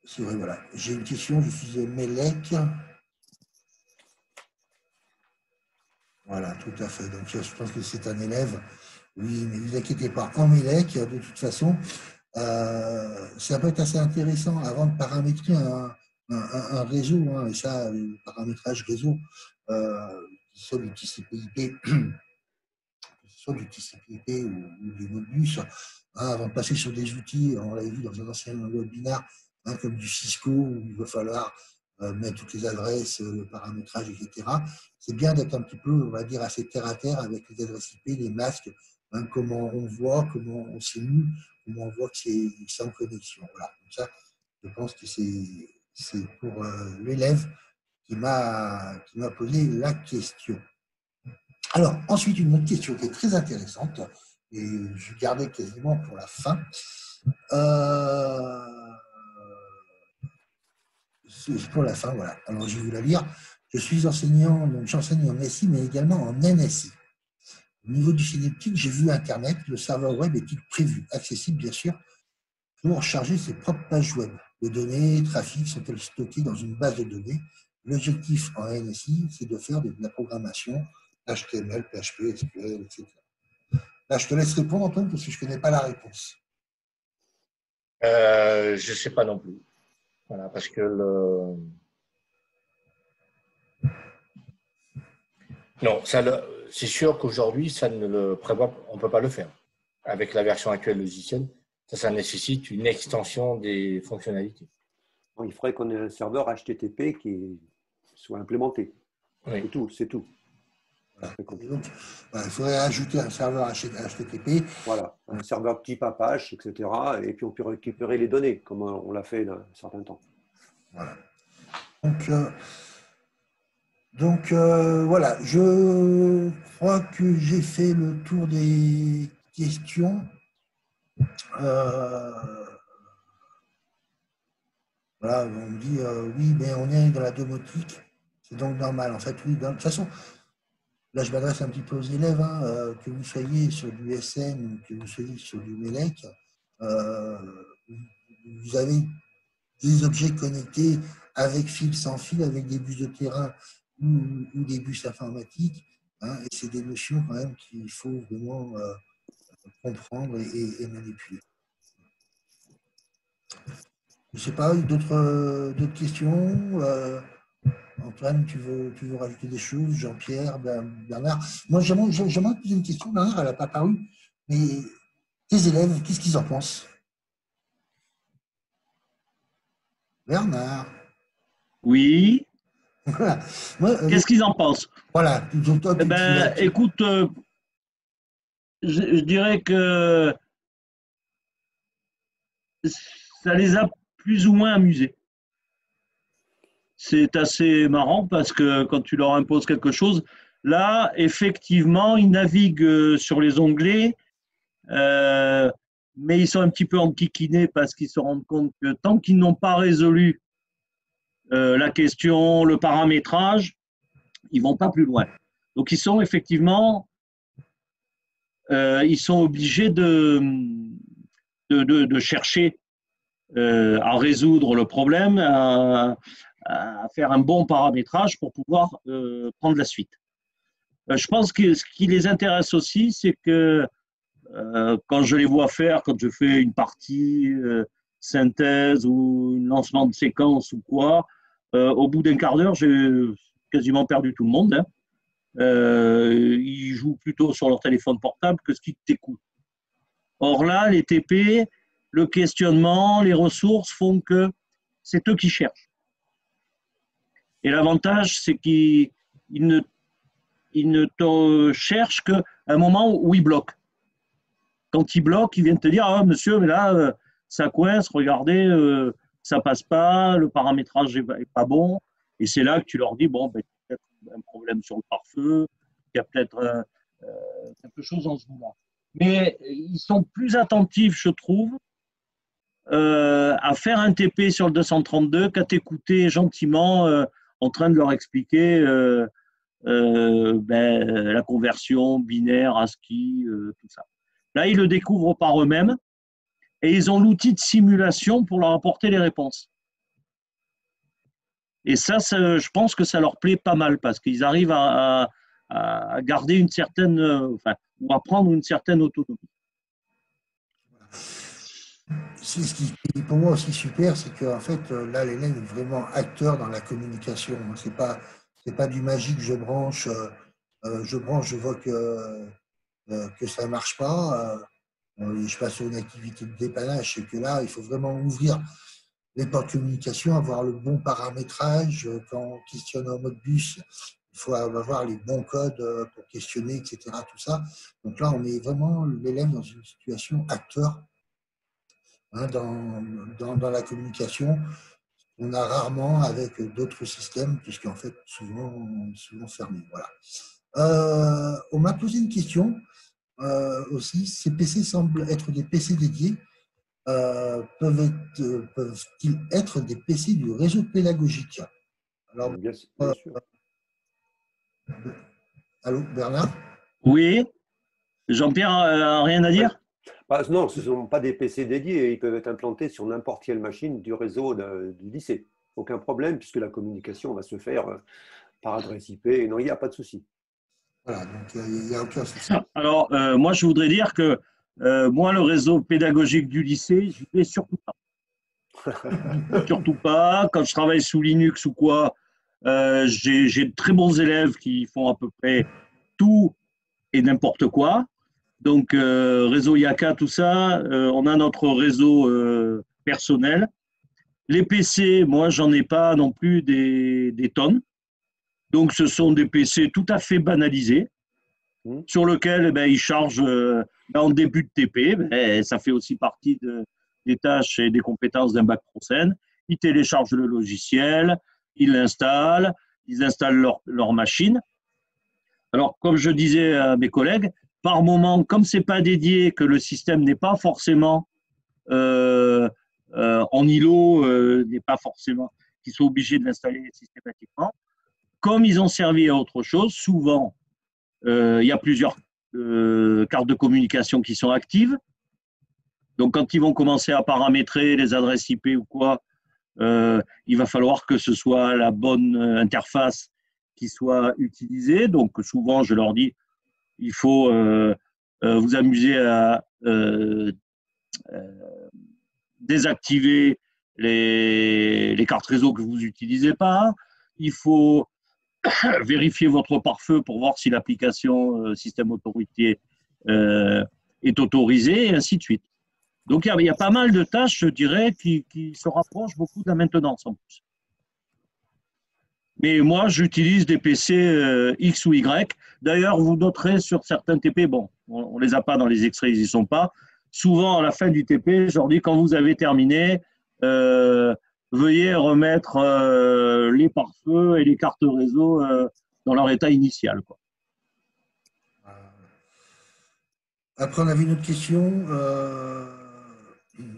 c'est vrai, voilà. J'ai une question, je suis Mélec. Voilà, tout à fait. Donc je pense que c'est un élève. Oui, mais ne vous inquiétez pas. En Mélec, de toute façon, ça peut être assez intéressant avant de paramétrer un réseau, hein, et ça, le paramétrage réseau, soit du TCP/IP, soit du TCP/IP ou du Modbus, hein, avant de passer sur des outils, on l'avait vu dans un ancien webinaire, hein, comme du Cisco, où il va falloir mettre toutes les adresses, le paramétrage, etc. C'est bien d'être un petit peu, on va dire, assez terre à terre avec les adresses IP, les masques, hein, comment on voit, comment on simule, comment on voit que c'est en connexion. Voilà. Donc ça, je pense que c'est pour l'élève qui m'a posé la question. Alors, ensuite, une autre question qui est très intéressante, et je gardais quasiment pour la fin. C'est pour la fin, voilà. Alors, je vais vous la lire. Je suis enseignant, donc j'enseigne en SI, mais également en NSI. Au niveau du synaptique, j'ai vu Internet, le serveur web est-il prévu, accessible bien sûr, pour charger ses propres pages web. Les données, trafic sont-elles stockées dans une base de données? L'objectif en NSI, c'est de faire de la programmation HTML, PHP, SQL, etc. Là, je te laisse répondre, Antoine, parce que je ne connais pas la réponse. Je ne sais pas non plus. Voilà, parce que non, c'est sûr qu'aujourd'hui, ça ne le prévoit, on ne peut pas le faire. Avec la version actuelle logicielle, ça nécessite une extension des fonctionnalités. Il faudrait qu'on ait un serveur HTTP qui soit implémenté. Oui. C'est tout. Voilà. Donc, il faudrait ajouter un serveur HTTP. Voilà, un serveur type Apache, etc. Et puis on peut récupérer les données, comme on l'a fait il y a un certain temps. Voilà. Donc voilà, je crois que j'ai fait le tour des questions. Voilà, on me dit oui, mais on est dans la domotique, c'est donc normal. En fait, oui, de toute façon, là je m'adresse un petit peu aux élèves, hein, que vous soyez sur du SN ou que vous soyez sur du MELEC, vous avez des objets connectés avec fil, sans fil, avec des bus de terrain ou des bus informatiques, hein, et c'est des notions quand même qu'il faut vraiment comprendre et manipuler. Je ne sais pas, d'autres questions? Antoine, tu veux rajouter des choses? Jean-Pierre, Bernard? Moi, j'aimerais poser une question. Bernard, elle n'a pas paru. Mais tes élèves, qu'est-ce qu'ils en pensent? Bernard? Oui. Voilà. Qu'est-ce qu'ils en pensent? Voilà. Écoute, je dirais que ça les a plus ou moins amusés. C'est assez marrant parce que quand tu leur imposes quelque chose, Là, effectivement, ils naviguent sur les onglets, mais ils sont un petit peu enquiquinés parce qu'ils se rendent compte que tant qu'ils n'ont pas résolu la question, le paramétrage, ils vont pas plus loin. Donc, ils sont effectivement, ils sont obligés de chercher à résoudre le problème, à faire un bon paramétrage pour pouvoir prendre la suite. Je pense que ce qui les intéresse aussi, c'est que quand je les vois faire, quand je fais une partie synthèse ou un lancement de séquence ou quoi, au bout d'un quart d'heure, j'ai quasiment perdu tout le monde. Hein. Ils jouent plutôt sur leur téléphone portable que ce qu'ils t'écoutent. Or là, les TP, le questionnement, les ressources font que c'est eux qui cherchent. Et l'avantage, c'est qu'ils ne te cherchent qu'à un moment où ils bloquent. Quand ils bloquent, ils viennent te dire « Ah, monsieur, mais là, ça coince, regardez, ça passe pas, le paramétrage n'est pas bon. » Et c'est là que tu leur dis « Bon, ben, il y a peut-être un problème sur le pare-feu, il y a peut-être quelque chose en ce moment. » Mais ils sont plus attentifs, je trouve, à faire un TP sur le 232 qu'à t'écouter gentiment en train de leur expliquer la conversion binaire, ASCII, tout ça. Là, ils le découvrent par eux-mêmes et ils ont l'outil de simulation pour leur apporter les réponses. Et ça, je pense que ça leur plaît pas mal parce qu'ils arrivent à garder une certaine, ou à prendre une certaine autonomie. Ce qui est pour moi aussi super, c'est qu'en fait, là, l'élève est vraiment acteur dans la communication. C'est pas du magique, je branche, je vois que ça ne marche pas. Je passe sur une activité de dépannage. C'est que là, il faut vraiment ouvrir les portes de communication, avoir le bon paramétrage. Quand on questionne en mode bus, il faut avoir les bons codes pour questionner, etc. Tout ça. Donc là, on est vraiment l'élève dans une situation acteur. Dans la communication, on a rarement avec d'autres systèmes, puisqu'en fait, souvent fermés. Voilà. On m'a posé une question aussi. Ces PC semblent être des PC dédiés. Peuvent-ils être des PC du réseau pédagogique? Alors, bien sûr. Allô, Bernard? Oui, Jean-Pierre, rien à dire? Non, ce ne sont pas des PC dédiés. Ils peuvent être implantés sur n'importe quelle machine du réseau du lycée. Aucun problème, puisque la communication va se faire par adresse IP. Et non, il n'y a pas de souci. Voilà, donc il n'y a aucun souci. Alors, moi, je voudrais dire que moi, le réseau pédagogique du lycée, je ne vais surtout pas. Surtout pas. Quand je travaille sous Linux ou quoi, j'ai de très bons élèves qui font à peu près tout et n'importe quoi. Donc, réseau Yaka, tout ça, on a notre réseau personnel. Les PC, moi, j'en ai pas non plus des tonnes. Donc, ce sont des PC tout à fait banalisés, sur lesquels ils chargent en début de TP. Ça fait aussi partie des tâches et des compétences d'un bac pro scène. Ils téléchargent le logiciel, ils l'installent, ils installent leur machine. Alors, comme je disais à mes collègues, par moment, comme ce n'est pas dédié, que le système n'est pas forcément en îlot, n'est pas forcément qu'ils sont obligés de l'installer systématiquement, comme ils ont servi à autre chose, souvent, il y a plusieurs cartes de communication qui sont actives. Donc, quand ils vont commencer à paramétrer les adresses IP ou quoi, il va falloir que ce soit la bonne interface qui soit utilisée. Donc, souvent, je leur dis, il faut vous amuser à désactiver les cartes réseau que vous n'utilisez pas. Il faut vérifier votre pare-feu pour voir si l'application système autorité est autorisée, et ainsi de suite. Donc, il y a pas mal de tâches, je dirais, qui se rapprochent beaucoup de la maintenance en plus. Mais moi, j'utilise des PC X ou Y. D'ailleurs, vous noterez sur certains TP, bon, on ne les a pas dans les extraits, ils n'y sont pas. Souvent, à la fin du TP, je leur dis, quand vous avez terminé, veuillez remettre les pare-feux et les cartes réseau dans leur état initial, quoi. Après, on avait une autre question.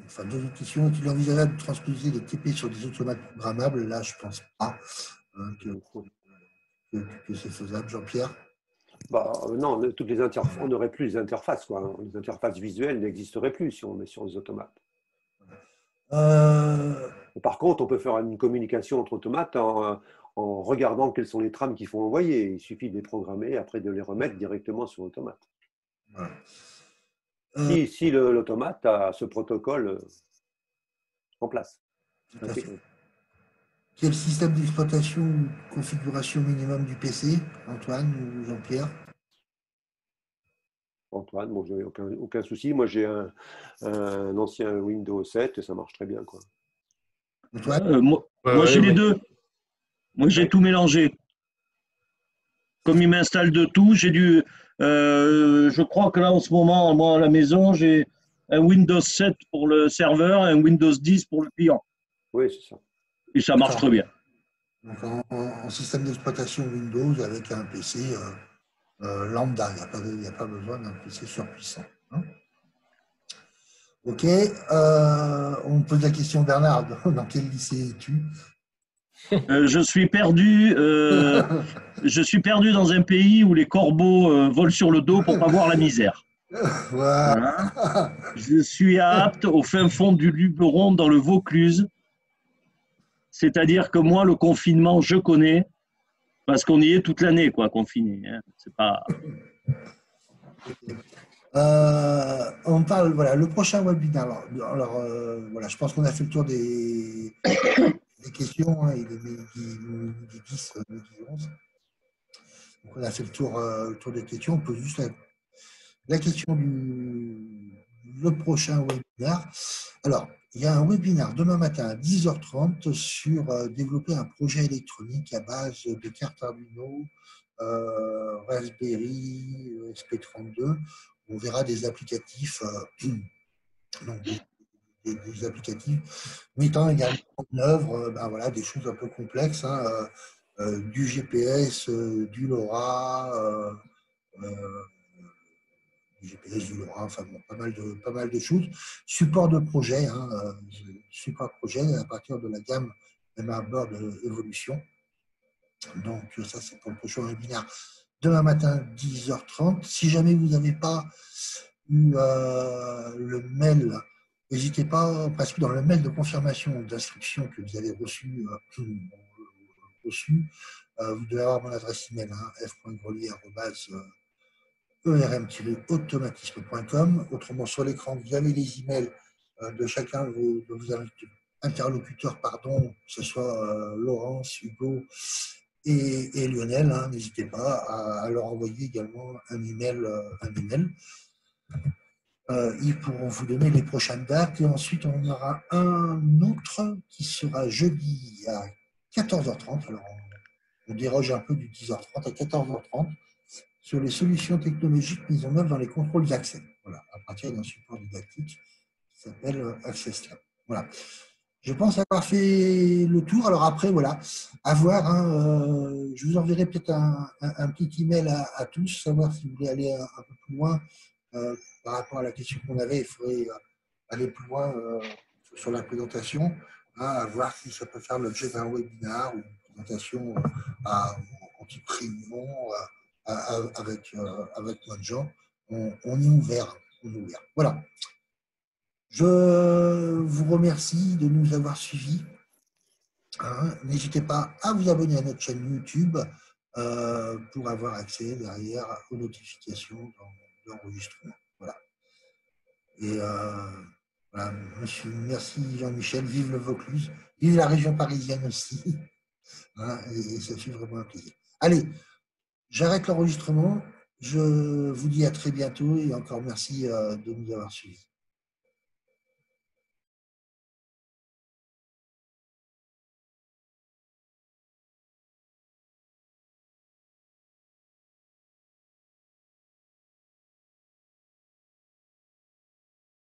Enfin, deux autres questions. Est-il envisageable de transposer des TP sur des automates programmables? Là, je ne pense pas hein, que c'est faisable. Jean-Pierre? Bah, non, on n'aurait plus les interfaces, quoi. Les interfaces visuelles n'existeraient plus si on est sur les automates. Euh, Par contre, on peut faire une communication entre automates en regardant quelles sont les trames qu'il faut envoyer. Il suffit de les programmer et après de les remettre directement sur l'automate. voilà. Si l'automate a ce protocole en place. Tout à fait. Quel système d'exploitation ou configuration minimum du PC, Antoine ou Jean-Pierre? Antoine, bon, j'ai aucun souci. Moi, j'ai un ancien Windows 7 et ça marche très bien, quoi. Antoine? Moi j'ai les deux. Moi, j'ai Ouais. tout mélangé. Comme il m'installe de tout, je crois que là, en ce moment, moi, à la maison, j'ai un Windows 7 pour le serveur et un Windows 10 pour le client. Oui, c'est ça. Et ça marche très bien. Donc en système d'exploitation Windows avec un PC lambda, il n'y a pas besoin d'un PC surpuissant. Hein. Ok, on me pose la question, Bernard, dans quel lycée es-tu? Je suis perdu. Je suis perdu dans un pays où les corbeaux volent sur le dos pour pas voir la misère. Voilà. Hein. Je suis apte au fin fond du Luberon dans le Vaucluse. C'est-à-dire que moi, le confinement, je connais parce qu'on y est toute l'année, quoi, confiné. Hein. C'est pas. On parle, voilà, le prochain webinaire. Voilà, je pense qu'on a fait le tour des questions. Hein, il est midi 10, midi 11. Donc on a fait le tour des questions. On pose juste la question le prochain webinaire. Alors, il y a un webinaire demain matin à 10h30 sur développer un projet électronique à base de cartes Arduino, Raspberry, SP32. On verra des applicatifs, donc des applicatifs mettant également en œuvre ben voilà, des choses un peu complexes, hein, du GPS, du LoRa, du GPS, du LoRa, enfin bon, pas mal de choses. Support de projet, hein, support projet à partir de la gamme MA-Board Evolution. Donc ça c'est pour le prochain webinaire demain matin 10h30. Si jamais vous n'avez pas eu le mail, n'hésitez pas, parce que dans le mail de confirmation d'inscription que vous avez reçu, vous devez avoir mon adresse email, hein, f.grelier@erm-automatisme.com. Autrement, sur l'écran, vous avez les emails de chacun de vos interlocuteurs, pardon, que ce soit Laurence, Hugo et Lionel. Hein, n'hésitez pas à leur envoyer également un email. Ils pourront vous donner les prochaines dates et ensuite on aura un autre qui sera jeudi à 14h30. Alors on déroge un peu du 10h30 à 14h30 sur les solutions technologiques mises en œuvre dans les contrôles d'accès. Voilà, à partir d'un support didactique qui s'appelle Access Lab. Voilà. Je pense avoir fait le tour. Alors après, voilà, à voir. Hein, je vous enverrai peut-être un petit email à tous, savoir si vous voulez aller un peu plus loin par rapport à la question qu'on avait. Il faudrait aller plus loin sur la présentation, hein, à voir si ça peut faire l'objet d'un webinaire ou une présentation en type réunion avec moins de gens. On est ouvert. Voilà. Je vous remercie de nous avoir suivis. Hein. N'hésitez pas à vous abonner à notre chaîne YouTube pour avoir accès derrière aux notifications d'enregistrement. Voilà. Et voilà, merci Jean-Michel, vive le Vaucluse, vive la région parisienne aussi. Hein, et ça fait vraiment un plaisir. Allez, j'arrête l'enregistrement. Je vous dis à très bientôt et encore merci de nous avoir suivis.